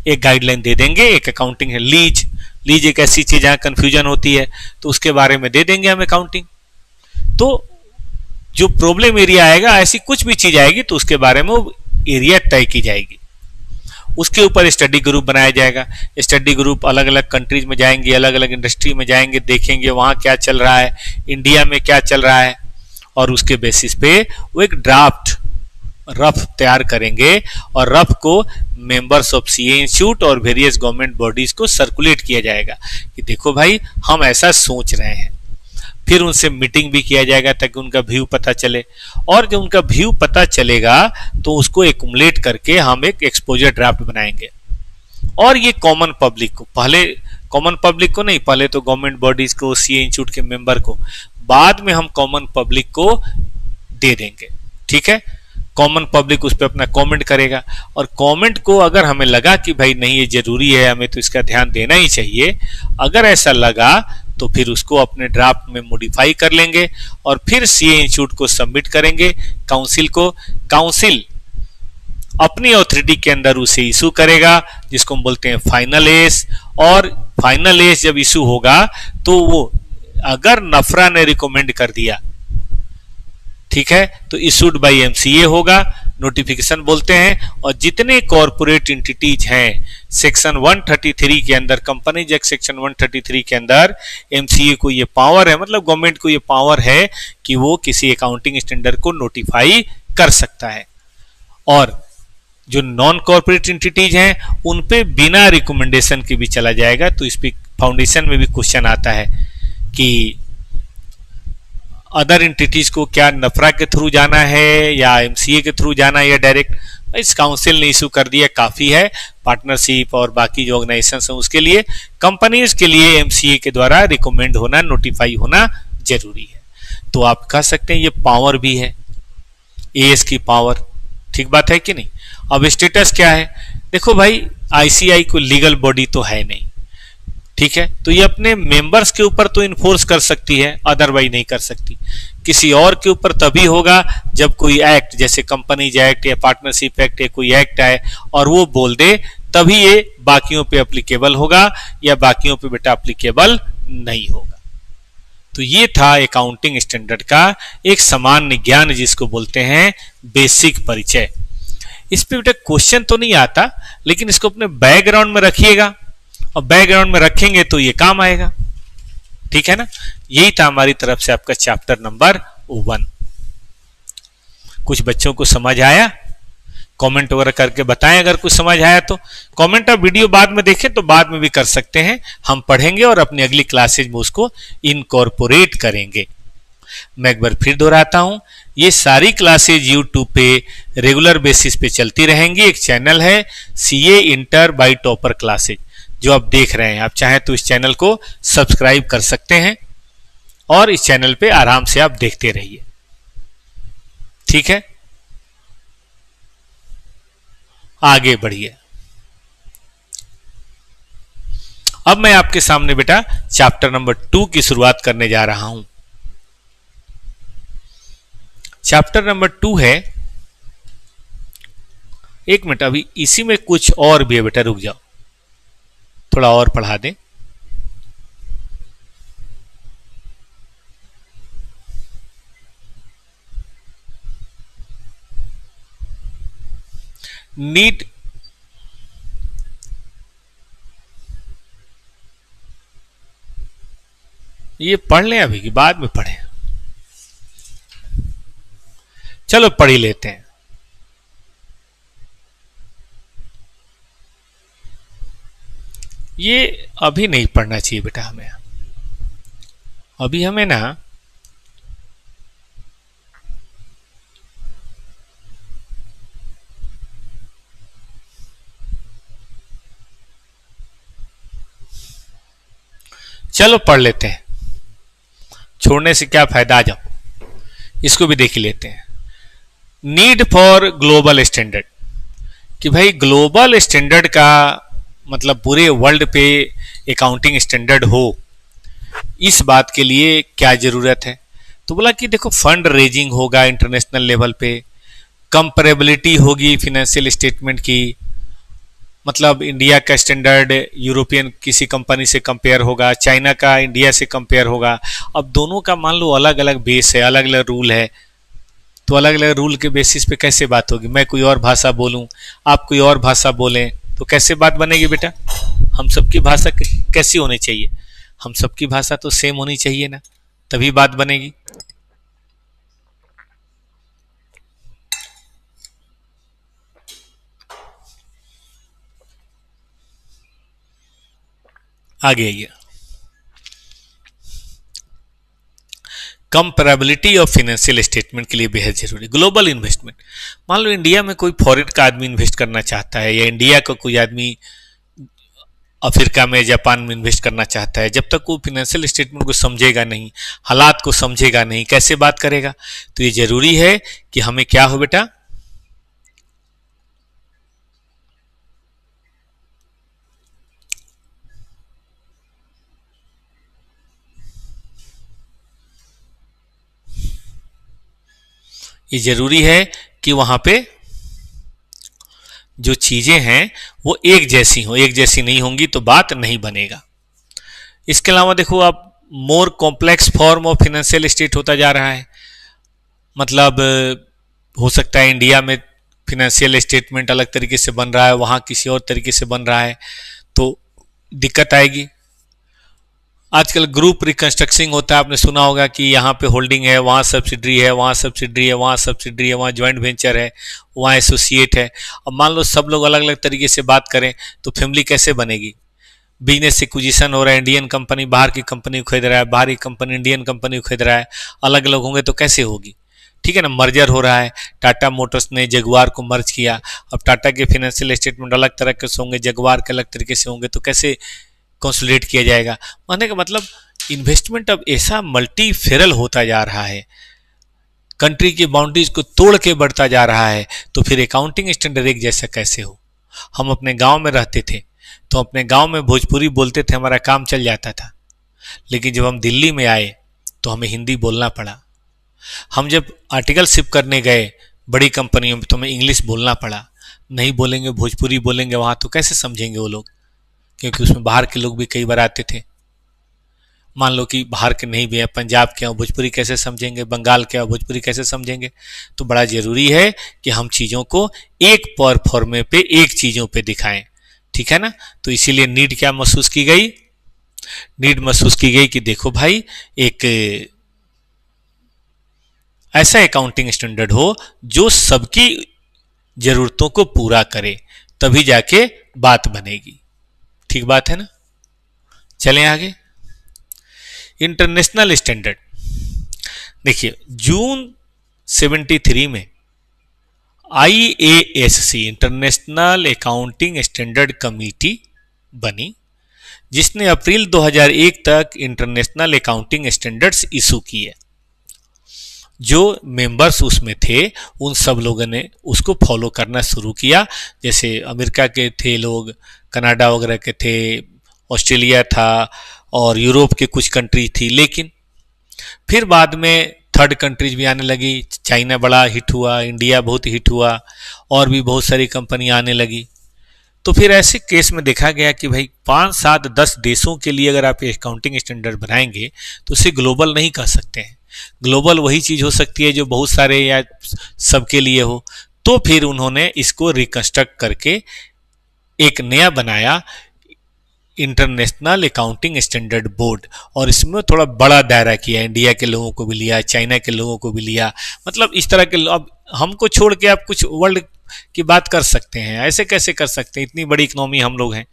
एक गाइडलाइन दे देंगे। एक अकाउंटिंग है लीज, लीज एक ऐसी चीज जहां कंफ्यूजन होती है तो उसके बारे में दे देंगे हम अकाउंटिंग। तो जो प्रॉब्लम एरिया आएगा, ऐसी कुछ भी चीज आएगी तो उसके बारे में वो एरिया तय की जाएगी। उसके ऊपर स्टडी ग्रुप बनाया जाएगा। स्टडी ग्रुप अलग अलग कंट्रीज में जाएंगे, अलग अलग इंडस्ट्री में जाएंगे, देखेंगे वहां क्या चल रहा है, इंडिया में क्या चल रहा है, और उसके बेसिस पे वो एक ड्राफ्ट रफ तैयार करेंगे और रफ को मेंबर्स ऑफ सीए इंस्टीट्यूट और वेरियस गवर्नमेंट बॉडीज को सर्कुलेट किया जाएगा कि देखो भाई हम ऐसा सोच रहे हैं। फिर उनसे मीटिंग भी किया जाएगा ताकि उनका व्यू पता चले, और जब उनका व्यू पता चलेगा तो उसको एक्युमुलेट करके हम एक एक्सपोजर ड्राफ्ट बनाएंगे। और ये कॉमन पब्लिक को, पहले कॉमन पब्लिक को नहीं, पहले तो गवर्नमेंट बॉडीज को, सीए इंस्टीट्यूट के मेंबर को, बाद में हम कॉमन पब्लिक को दे देंगे। ठीक है, कॉमन पब्लिक उस पर अपना कमेंट करेगा, और कमेंट को अगर हमें लगा कि भाई नहीं ये जरूरी है, हमें तो इसका ध्यान देना ही चाहिए, अगर ऐसा लगा तो फिर उसको अपने ड्राफ्ट में मॉडिफाई कर लेंगे और फिर सीए इंस्टीट्यूट को सबमिट करेंगे काउंसिल को। काउंसिल अपनी ऑथोरिटी के अंदर उसे इशू करेगा, जिसको हम बोलते हैं फाइनल एस। और फाइनल एस जब इशू होगा तो वो अगर नफरा ने रिकमेंड कर दिया, ठीक है, तो इशूड बाय एमसीए होगा, नोटिफिकेशन बोलते हैं। और जितने कॉर्पोरेट एंटिटीज हैं सेक्शन 133 के अंदर, कंपनीज एक्ट सेक्शन 133 के अंदर एमसीए को ये पावर है, मतलब गवर्नमेंट को ये पावर है कि वो किसी अकाउंटिंग स्टैंडर्ड को नोटिफाई कर सकता है। और जो नॉन कॉर्पोरेट एंटिटीज हैं उन पे बिना रिकमेंडेशन के भी चला जाएगा। तो इस पे फाउंडेशन में भी क्वेश्चन आता है कि अदर एंटिटीज को क्या नफरा के थ्रू जाना है या एमसीए के थ्रू जाना है या डायरेक्ट। इस काउंसिल ने इशू कर दिया, काफी है। पार्टनरशिप और बाकी जो ऑर्गेनाइजेशन हैं उसके लिए, कंपनीज के लिए एमसीए के द्वारा रिकमेंड होना, नोटिफाई होना जरूरी है। तो आप कह सकते हैं ये पावर भी है, एएस की पावर। ठीक बात है कि नहीं। अब स्टेटस क्या है, देखो भाई आईसीआई को लीगल बॉडी तो है नहीं, ठीक है, तो ये अपने मेंबर्स के ऊपर तो इन्फोर्स कर सकती है, अदरवाइज नहीं कर सकती। किसी और के ऊपर तभी होगा जब कोई एक्ट, जैसे कंपनीज एक्ट या पार्टनरशिप एक्ट या कोई एक्ट आए और वो बोल दे, तभी ये बाकियों पे एप्लीकेबल होगा, या बाकियों पे बेटा एप्लीकेबल नहीं होगा। तो ये था अकाउंटिंग स्टैंडर्ड का एक सामान्य ज्ञान, जिसको बोलते हैं बेसिक परिचय। इस पे बेटा क्वेश्चन तो नहीं आता, लेकिन इसको अपने बैकग्राउंड में रखिएगा, और बैकग्राउंड में रखेंगे तो ये काम आएगा। ठीक है ना। यही था हमारी तरफ से आपका चैप्टर नंबर 1। कुछ बच्चों को समझ आया? कमेंट वगैरह करके बताएं अगर कुछ समझ आया तो। कमेंट आप वीडियो बाद में देखें तो बाद में भी कर सकते हैं, हम पढ़ेंगे और अपनी अगली क्लासेज में उसको इनकॉर्पोरेट करेंगे। मैं एक बार फिर दोहराता हूं, ये सारी क्लासेज यूट्यूब पे रेगुलर बेसिस पे चलती रहेंगी। एक चैनल है CA inter by topper classes, जो आप देख रहे हैं। आप चाहें तो इस चैनल को सब्सक्राइब कर सकते हैं और इस चैनल पे आराम से आप देखते रहिए। ठीक है, आगे बढ़िए। अब मैं आपके सामने बेटा चैप्टर नंबर 2 की शुरुआत करने जा रहा हूं। चैप्टर नंबर 2 है, एक मिनट, अभी इसी में कुछ और भी है बेटा, रुक जाओ, थोड़ा और पढ़ा दें। नीड ये पढ़ लें अभी कि बाद में पढ़ें? चलो पढ़ ही लेते हैं। ये अभी नहीं पढ़ना चाहिए बेटा हमें, अभी हमें ना चलो पढ़ लेते हैं, छोड़ने से क्या फायदा। आ जाओ। इसको भी देख ही लेते हैं। नीड फॉर ग्लोबल स्टैंडर्ड, कि भाई ग्लोबल स्टैंडर्ड का मतलब पूरे वर्ल्ड पे अकाउंटिंग स्टैंडर्ड हो, इस बात के लिए क्या जरूरत है। तो बोला कि देखो फंड रेजिंग होगा इंटरनेशनल लेवल पे, कंपेरेबिलिटी होगी फिनेंशियल स्टेटमेंट की, मतलब इंडिया का स्टैंडर्ड यूरोपियन किसी कंपनी से कंपेयर होगा, चाइना का इंडिया से कंपेयर होगा। अब दोनों का मान लो अलग अलग बेस है, अलग अलग रूल है, तो अलग अलग रूल के बेसिस पे कैसे बात होगी। मैं कोई और भाषा बोलूं, आप कोई और भाषा बोलें, तो कैसे बात बनेगी बेटा। हम सबकी भाषा कैसी होनी चाहिए, हम सबकी भाषा तो सेम होनी चाहिए ना, तभी बात बनेगी। आगे आइए, कंपेरेबिलिटी ऑफ फाइनेंशियल स्टेटमेंट के लिए बेहद जरूरी। ग्लोबल इन्वेस्टमेंट, मान लो इंडिया में कोई फॉरेन का आदमी इन्वेस्ट करना चाहता है, या इंडिया का कोई आदमी अफ्रीका में, जापान में इन्वेस्ट करना चाहता है, जब तक वो फाइनेंशियल स्टेटमेंट को समझेगा नहीं, हालात को समझेगा नहीं, कैसे बात करेगा। तो ये जरूरी है कि हमें क्या हो बेटा, ये जरूरी है कि वहां पे जो चीजें हैं वो एक जैसी हो, एक जैसी नहीं होंगी तो बात नहीं बनेगा। इसके अलावा देखो आप, more complex form of financial state होता जा रहा है, मतलब हो सकता है इंडिया में फाइनेंशियल स्टेटमेंट अलग तरीके से बन रहा है, वहां किसी और तरीके से बन रहा है, तो दिक्कत आएगी। आजकल ग्रुप रिकंस्ट्रक्टिंग होता है, आपने सुना होगा कि यहाँ पे होल्डिंग है, वहाँ सब्सिडरी है, वहाँ सब्सिडरी है, वहाँ सब्सिडरी है, वहाँ ज्वाइंट वेंचर है, वहाँ एसोसिएट है। अब मान लो सब लोग अलग अलग तरीके से बात करें तो फैमिली कैसे बनेगी। बिजनेस एक्विजिशन हो रहा है, इंडियन कंपनी बाहर की कंपनी को खरीद रहा है, बाहरी कंपनी इंडियन कंपनी को खरीद रहा है, अलग अलग होंगे तो कैसे होगी। ठीक है ना, मर्जर हो रहा है, टाटा मोटर्स ने जगुआर को मर्ज किया, अब टाटा के फाइनेंशियल स्टेटमेंट अलग तरह के होंगे, जगुआर के अलग तरीके से होंगे, तो कैसे कंसोलिडेट किया जाएगा। मानने का मतलब इन्वेस्टमेंट अब ऐसा मल्टी फेरल होता जा रहा है, कंट्री की बाउंड्रीज को तोड़ के बढ़ता जा रहा है, तो फिर अकाउंटिंग स्टैंडर्ड एक जैसा कैसे हो। हम अपने गांव में रहते थे तो अपने गांव में भोजपुरी बोलते थे, हमारा काम चल जाता था, लेकिन जब हम दिल्ली में आए तो हमें हिंदी बोलना पड़ा। हम जब आर्टिकलशिप करने गए बड़ी कंपनियों में तो हमें इंग्लिश बोलना पड़ा। नहीं बोलेंगे, भोजपुरी बोलेंगे वहां, तो कैसे समझेंगे वो लोग, क्योंकि उसमें बाहर के लोग भी कई बार आते थे। मान लो कि बाहर के नहीं भी हैं, पंजाब के हैं, भोजपुरी कैसे समझेंगे, बंगाल के हैं, भोजपुरी कैसे समझेंगे। तो बड़ा जरूरी है कि हम चीज़ों को एक फॉर्मे पे, एक चीज़ों पे दिखाएं। ठीक है ना, तो इसीलिए नीड क्या महसूस की गई, नीड महसूस की गई कि देखो भाई एक ऐसा अकाउंटिंग स्टैंडर्ड हो जो सबकी जरूरतों को पूरा करे, तभी जाके बात बनेगी। ठीक बात है ना। चलें आगे, इंटरनेशनल स्टैंडर्ड। देखिए जून 73 में IASC international accounting standard committee बनी, जिसने अप्रैल 2001 तक इंटरनेशनल अकाउंटिंग स्टैंडर्ड्स इशू किए। जो मेंबर्स उसमें थे उन सब लोगों ने उसको फॉलो करना शुरू किया। जैसे अमेरिका के थे लोग, कनाडा वगैरह के थे, ऑस्ट्रेलिया था, और यूरोप के कुछ कंट्री थी। लेकिन फिर बाद में थर्ड कंट्रीज भी आने लगी, चाइना बड़ा हिट हुआ, इंडिया बहुत हिट हुआ, और भी बहुत सारी कंपनी आने लगी। तो फिर ऐसे केस में देखा गया कि भाई 5, 7, 10 देशों के लिए अगर आप अकाउंटिंग स्टैंडर्ड बनाएंगे तो उसे ग्लोबल नहीं कह सकते हैं। ग्लोबल वही चीज हो सकती है जो बहुत सारे या सबके लिए हो। तो फिर उन्होंने इसको रिकंस्ट्रक्ट करके एक नया बनाया, इंटरनेशनल अकाउंटिंग स्टैंडर्ड बोर्ड, और इसमें थोड़ा बड़ा दायरा किया, इंडिया के लोगों को भी लिया, चाइना के लोगों को भी लिया। मतलब इस तरह के, अब हमको छोड़ के आप कुछ वर्ल्ड की बात कर सकते हैं, ऐसे कैसे कर सकते हैं, इतनी बड़ी इकोनॉमी हम लोग हैं।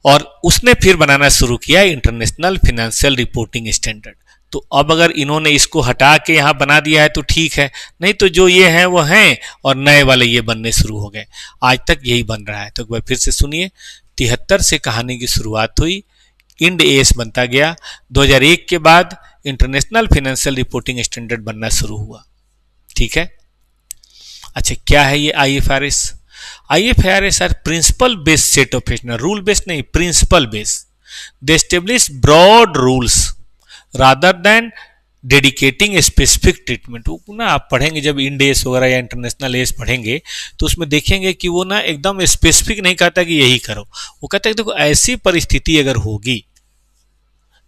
और उसने फिर बनाना शुरू किया इंटरनेशनल फाइनेंशियल रिपोर्टिंग स्टैंडर्ड। तो अब अगर इन्होंने इसको हटा के यहाँ बना दिया है तो ठीक है, नहीं तो जो ये हैं वो हैं और नए वाले ये बनने शुरू हो गए। आज तक यही बन रहा है। तो एक बार फिर से सुनिए, 73 से कहानी की शुरुआत हुई, इंड एस बनता गया, 2001 के बाद इंटरनेशनल फाइनेंशियल रिपोर्टिंग स्टैंडर्ड बनना शुरू हुआ। ठीक है। अच्छा, क्या है ये IFRS? IFRS are principle based set of standard, rule based नहीं, principle based. They establish broad rules rather than dedicating specific treatment. वो ना आप पढ़ेंगे जब इंड एस वगैरह या इंटरनेशनल एस पढ़ेंगे तो उसमें देखेंगे कि वो ना एकदम स्पेसिफिक नहीं कहता कि यही करो, वो कहता है कि देखो ऐसी परिस्थिति अगर होगी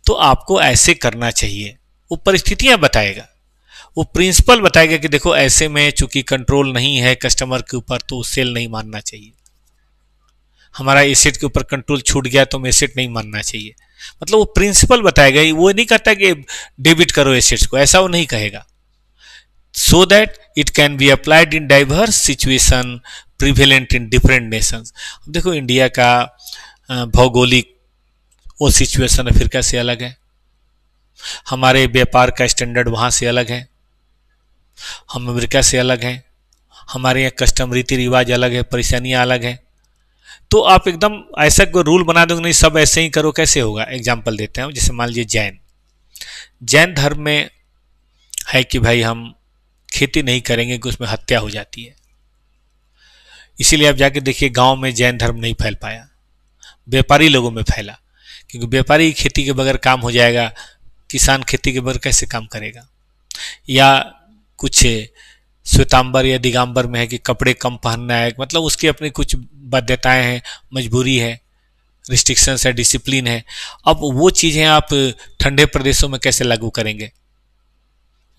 तो आपको ऐसे करना चाहिए। वो परिस्थितियां बताएगा, वो प्रिंसिपल बताएगा कि देखो ऐसे में चूंकि कंट्रोल नहीं है कस्टमर के ऊपर तो सेल नहीं मानना चाहिए, हमारा एसेट के ऊपर कंट्रोल छूट गया तो हमें एसेट नहीं मानना चाहिए। मतलब वो प्रिंसिपल बताएगा, वो नहीं कहता कि डेबिट करो एसेट्स को, ऐसा वो नहीं कहेगा। So that it can be applied in diverse situation prevalent in different Nations. देखो इंडिया का भौगोलिक वो सिचुएशन अफ्रीका से अलग है, हमारे व्यापार का स्टैंडर्ड वहाँ से अलग है, हम अमेरिका से अलग हैं, हमारे यहाँ कस्टम रीति रिवाज अलग है, परेशानियाँ अलग हैं। तो आप एकदम ऐसा कोई रूल बना दोगे नहीं सब ऐसे ही करो, कैसे होगा? एग्जाम्पल देते हैं, जैसे मान लीजिए जैन धर्म में है कि भाई हम खेती नहीं करेंगे कि उसमें हत्या हो जाती है, इसीलिए आप जाके देखिए गांव में जैन धर्म नहीं फैल पाया, व्यापारी लोगों में फैला, क्योंकि व्यापारी खेती के बगैर काम हो जाएगा, किसान खेती के बगैर कैसे काम करेगा? या कुछ श्वेतांबर या दिगंबर में है कि कपड़े कम पहनना है, मतलब उसकी अपनी कुछ बाध्यताएं हैं, मजबूरी है, रिस्ट्रिक्शंस है, डिसिप्लिन है। अब वो चीज़ें आप ठंडे प्रदेशों में कैसे लागू करेंगे?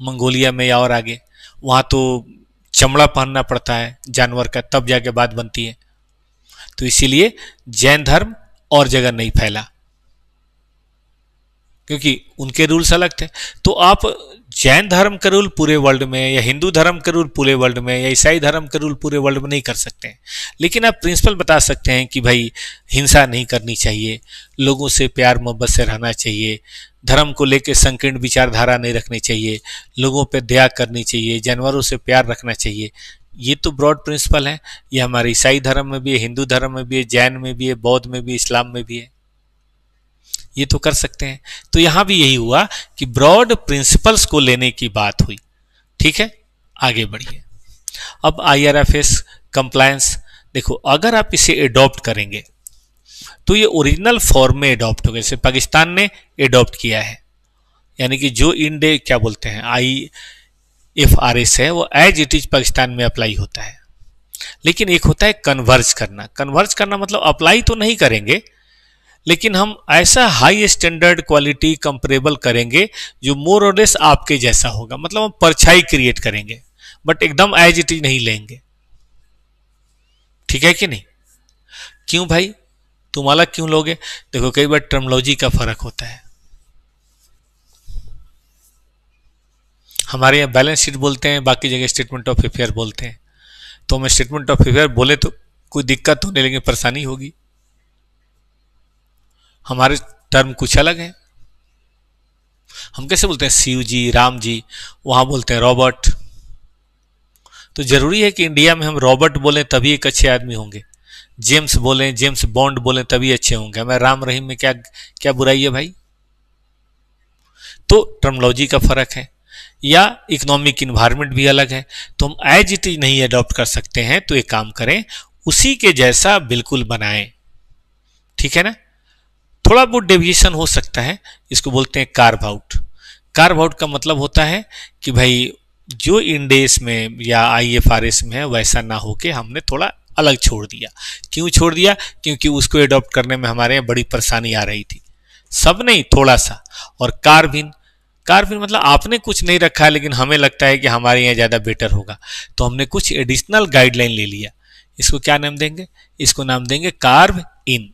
मंगोलिया में या और आगे, वहाँ तो चमड़ा पहनना पड़ता है जानवर का, तब जाके बात बनती है। तो इसीलिए जैन धर्म और जगह नहीं फैला, क्योंकि उनके रूल्स अलग थे। तो आप जैन धर्म का रूल पूरे वर्ल्ड में, या हिंदू धर्म का रूल पूरे वर्ल्ड में, या ईसाई धर्म का रूल पूरे वर्ल्ड में नहीं कर सकते हैं, लेकिन आप प्रिंसिपल बता सकते हैं कि भाई हिंसा नहीं करनी चाहिए, लोगों से प्यार मोहब्बत से रहना चाहिए, धर्म को लेकर संकीर्ण विचारधारा नहीं रखनी चाहिए, लोगों पे दया करनी चाहिए, जानवरों से प्यार रखना चाहिए। ये तो ब्रॉड प्रिंसिपल है, ये हमारे ईसाई धर्म में भी है, हिंदू धर्म में भी है, जैन में भी है, बौद्ध में भी, इस्लाम में भी है, ये तो कर सकते हैं। तो यहां भी यही हुआ कि ब्रॉड प्रिंसिपल्स को लेने की बात हुई। ठीक है, आगे बढ़िए। अब IRFS कंप्लायंस, देखो अगर आप इसे एडॉप्ट करेंगे तो ये ओरिजिनल फॉर्म में एडॉप्ट होगा, जैसे पाकिस्तान ने एडॉप्ट किया है, यानी कि जो इंडे क्या बोलते हैं IFRS है वो एज इट इज पाकिस्तान में अप्लाई होता है। लेकिन एक होता है कन्वर्ज करना, कन्वर्ज करना मतलब अप्लाई तो नहीं करेंगे, लेकिन हम ऐसा हाई स्टैंडर्ड क्वालिटी कंपेरेबल करेंगे जो मोर और लेस आपके जैसा होगा, मतलब हम परछाई क्रिएट करेंगे, बट एकदम एज इट इज नहीं लेंगे। ठीक है कि नहीं? क्यों भाई, तुम अलग क्यों लोगे? देखो कई बार टर्मोलॉजी का फर्क होता है, हमारे यहाँ बैलेंस शीट बोलते हैं, बाकी जगह स्टेटमेंट ऑफ अफेयर बोलते हैं। तो हमें स्टेटमेंट ऑफ अफेयर बोले तो कोई दिक्कत होने लगे, परेशानी होगी, हमारे टर्म कुछ अलग है। हम कैसे बोलते हैं शिव जी, राम जी, वहां बोलते हैं रॉबर्ट। तो जरूरी है कि इंडिया में हम रॉबर्ट बोलें तभी एक अच्छे आदमी होंगे, जेम्स बोलें, जेम्स बॉन्ड बोलें तभी अच्छे होंगे। हमें राम रहीम में क्या क्या बुराई है भाई? तो टर्मोलॉजी का फर्क है, या इकोनॉमिक इन्वायरमेंट भी अलग है, तो हम एज इट इज नहीं अडॉप्ट कर सकते हैं। तो एक काम करें, उसी के जैसा बिल्कुल बनाएं। ठीक है ना? थोड़ा बहुत डेविएशन हो सकता है, इसको बोलते हैं कार्व आउट। कार्व आउट का मतलब होता है कि भाई जो इंडेस में या IFRS में है वैसा ना होके हमने थोड़ा अलग छोड़ दिया। क्यों छोड़ दिया? क्योंकि उसको एडॉप्ट करने में हमारे यहाँ बड़ी परेशानी आ रही थी, सब नहीं थोड़ा सा। और कार्विन, कार्विन मतलब आपने कुछ नहीं रखा है लेकिन हमें लगता है कि हमारे यहाँ ज़्यादा बेटर होगा, तो हमने कुछ एडिशनल गाइडलाइन ले लिया। इसको क्या नाम देंगे? इसको नाम देंगे कार्व इन।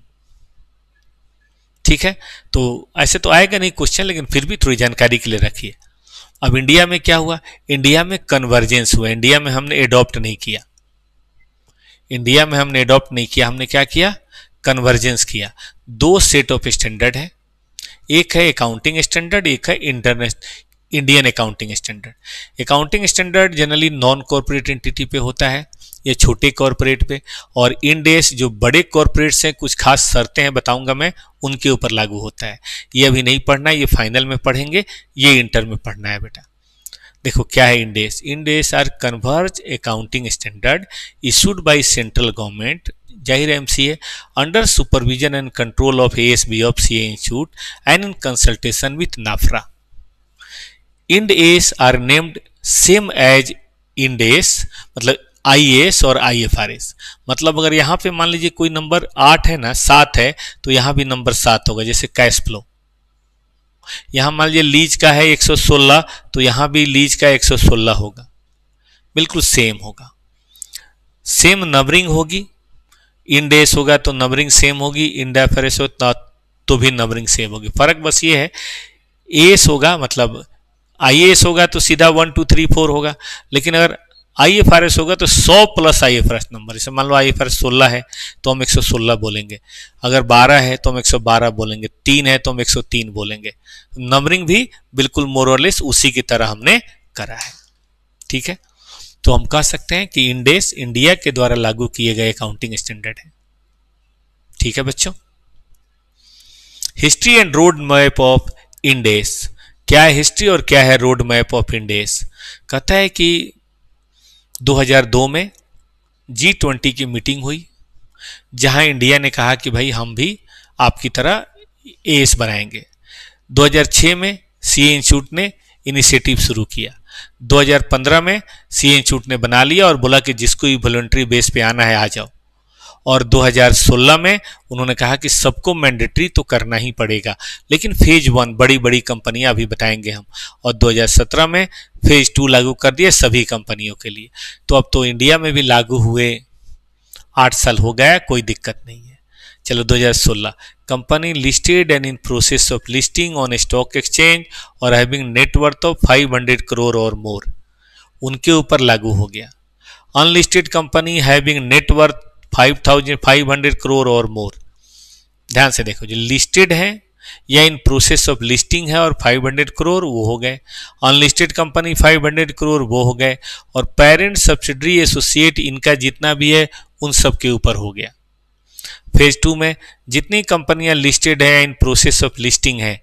ठीक है, तो ऐसे तो आएगा नहीं क्वेश्चन, लेकिन फिर भी थोड़ी जानकारी के लिए रखिए। अब इंडिया में क्या हुआ? इंडिया में कन्वर्जेंस हुआ, इंडिया में हमने एडॉप्ट नहीं किया, इंडिया में हमने एडॉप्ट नहीं किया, हमने क्या किया? कन्वर्जेंस किया। दो सेट ऑफ स्टैंडर्ड है, एक है अकाउंटिंग स्टैंडर्ड, एक है Indian accounting standard. Accounting standard generally non corporate entity पे होता है, ये छोटे कॉरपोरेट पे, और इंड एस जो बड़े कॉरपोरेट्स हैं, कुछ खास शर्तें हैं बताऊंगा मैं, उनके ऊपर लागू होता है। ये अभी नहीं पढ़ना है, ये फाइनल में पढ़ेंगे, ये इंटर में पढ़ना है बेटा। देखो क्या है Ind AS. Ind AS are converge accounting standard issued by central government, जाहिर MCA, under supervision and control of ASB of CA institute and in consultation with NFRA. Ind AS are named same as Ind AS, मतलब IAS और IFRS. मतलब अगर यहाँ पे मान लीजिए कोई नंबर 8 है ना, 7 है, तो यहाँ भी नंबर 7 होगा। जैसे कैश फ्लो, यहाँ मान लीजिए लीज का है 116, तो यहाँ भी लीज का 116 होगा, बिल्कुल सेम होगा। सेम नंबरिंग होगी, इंड एस होगा तो नंबरिंग सेम होगी, इंड एफआरएस हो तो भी नंबरिंग सेम होगी। फर्क बस ये है, एस होगा मतलब आईएएस होगा तो सीधा 1 2 3 4 होगा, लेकिन अगर आईएफआरएस होगा तो 100 प्लस आईएफआरएस नंबर। जैसे मान लो आईएफआरएस 16 है तो हम 116 बोलेंगे, अगर 12 है तो हम 112 बोलेंगे, 3 है तो हम 103 बोलेंगे। नंबरिंग भी बिल्कुल मोरलेस उसी की तरह हमने करा है। ठीक है, तो हम कह सकते हैं कि इंड एस इंडिया के द्वारा लागू किए गए अकाउंटिंग स्टैंडर्ड है। ठीक है बच्चों, history and road map of end S. क्या है हिस्ट्री और क्या है road map of end S? कहता है कि 2002 में G20 की मीटिंग हुई, जहां इंडिया ने कहा कि भाई हम भी आपकी तरह एएस बनाएंगे। 2006 में सीए इंस्टीट्यूट ने इनिशिएटिव शुरू किया। 2015 में सीए इंस्टीट्यूट ने बना लिया और बोला कि जिसको भी वॉलंटरी बेस पे आना है आ जाओ। और 2016 में उन्होंने कहा कि सबको मैंडेटरी तो करना ही पड़ेगा, लेकिन फेज 1 बड़ी बड़ी कंपनियां अभी बताएंगे हम। और 2017 में फेज 2 लागू कर दिए सभी कंपनियों के लिए। तो अब तो इंडिया में भी लागू हुए 8 साल हो गया, कोई दिक्कत नहीं है। चलो 2016, company listed and in process of listing on stock exchange और हैविंग नेटवर्थ ऑफ 500 करोड़ और मोर, उनके ऊपर लागू हो गया। Unlisted company having net worth 500 crore और मोर, ध्यान से देखो, जो लिस्टेड है या इन प्रोसेस ऑफ लिस्टिंग है और 500 करोड़ वो हो गए, अनलिस्टेड कंपनी 500 करोड़ वो हो गए, और पेरेंट सब्सिडरी एसोसिएट इनका जितना भी है उन सब के ऊपर हो गया। फेज 2 में जितनी कंपनियां लिस्टेड है इन प्रोसेस ऑफ लिस्टिंग है,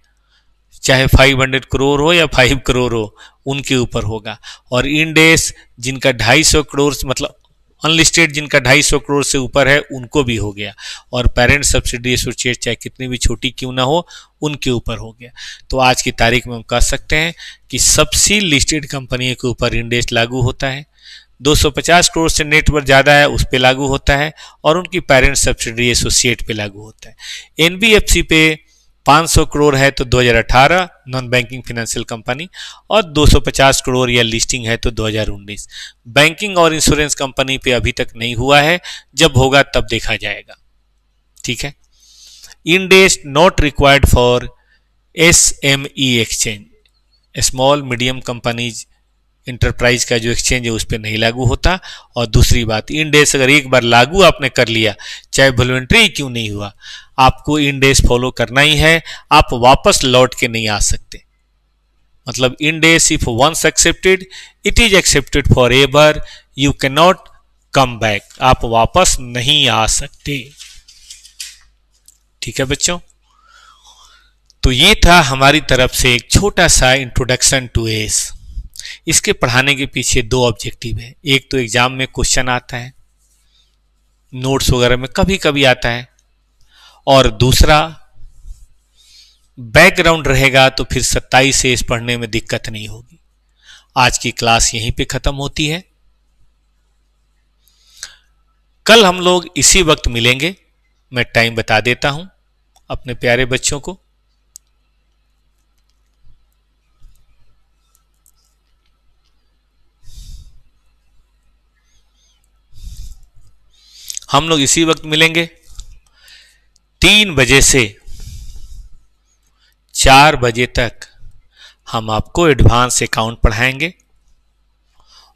चाहे 500 करोड़ हो या 5 करोड़ हो, उनके ऊपर होगा। और इंड एस जिनका 250 करोड़ मतलब अनलिस्टेड जिनका 250 करोड़ से ऊपर है उनको भी हो गया, और पेरेंट सब्सिडी एसोसिएट चाहे कितनी भी छोटी क्यों ना हो उनके ऊपर हो गया। तो आज की तारीख में हम कह सकते हैं कि सबसे लिस्टेड कंपनियों के ऊपर इंड एस लागू होता है। 250 करोड़ से नेटवर्थ ज़्यादा है उस पर लागू होता है, और उनकी पेरेंट सब्सिडी एसोसिएट पे लागू होता है। एनबीएफसी पे 500 करोड़ है तो 2018 नॉन बैंकिंग फाइनेंशियल कंपनी, और 250 करोड़ या लिस्टिंग है तो 2019। बैंकिंग और इंश्योरेंस कंपनी पे अभी तक नहीं हुआ है, जब होगा तब देखा जाएगा। ठीक है, Ind S not required for SME exchange, small medium companies enterprise का जो एक्सचेंज है उस पर नहीं लागू होता। और दूसरी बात, इंड एस अगर एक बार लागू आपने कर लिया, चाहे वॉलंटरी क्यों नहीं हुआ, आपको इंड एस फॉलो करना ही है, आप वापस लौट के नहीं आ सकते। मतलब Ind AS if once accepted it is accepted forever, you can not come back, आप वापस नहीं आ सकते। ठीक है बच्चों, तो ये था हमारी तरफ से एक छोटा सा इंट्रोडक्शन टू एस। इसके पढ़ाने के पीछे 2 ऑब्जेक्टिव है। एक तो एग्जाम में क्वेश्चन आता है, नोट्स वगैरह में कभी कभी आता है, और दूसरा बैकग्राउंड रहेगा तो फिर 27 से इस पढ़ने में दिक्कत नहीं होगी। आज की क्लास यहीं पे खत्म होती है। कल हम लोग इसी वक्त मिलेंगे। मैं टाइम बता देता हूं अपने प्यारे बच्चों को। हम लोग इसी वक्त मिलेंगे 3 बजे से 4 बजे तक हम आपको एडवांस अकाउंट पढ़ाएंगे,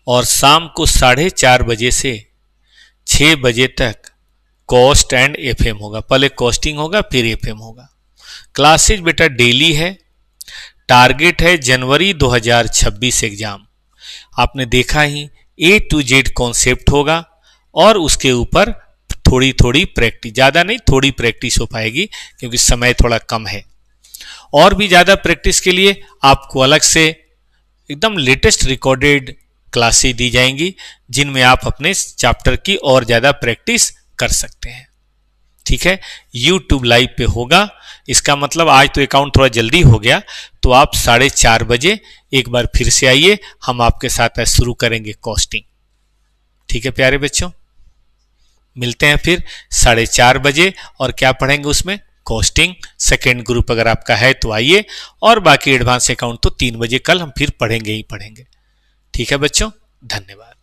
और शाम को 4:30 बजे से 6 बजे तक कॉस्ट एंड एफएम होगा। पहले कॉस्टिंग होगा फिर एफएम होगा। क्लासेज बेटा डेली है। टारगेट है जनवरी 2026 एग्जाम। आपने देखा ही A to Z कॉन्सेप्ट होगा, और उसके ऊपर थोड़ी थोड़ी प्रैक्टिस, ज़्यादा नहीं थोड़ी प्रैक्टिस हो पाएगी क्योंकि समय थोड़ा कम है। और भी ज़्यादा प्रैक्टिस के लिए आपको अलग से एकदम लेटेस्ट रिकॉर्डेड क्लासेस दी जाएंगी जिनमें आप अपने चैप्टर की और ज़्यादा प्रैक्टिस कर सकते हैं। ठीक है, YouTube लाइव पे होगा। इसका मतलब आज तो अकाउंट थोड़ा जल्दी हो गया, तो आप 4:30 बजे एक बार फिर से आइए, हम आपके साथ शुरू करेंगे कॉस्टिंग। ठीक है प्यारे बच्चों, मिलते हैं फिर 4:30 बजे। और क्या पढ़ेंगे उसमें? कॉस्टिंग। सेकेंड ग्रुप अगर आपका है तो आइए, और बाकी एडवांस अकाउंट तो 3 बजे कल हम फिर पढ़ेंगे ही पढ़ेंगे। ठीक है बच्चों, धन्यवाद।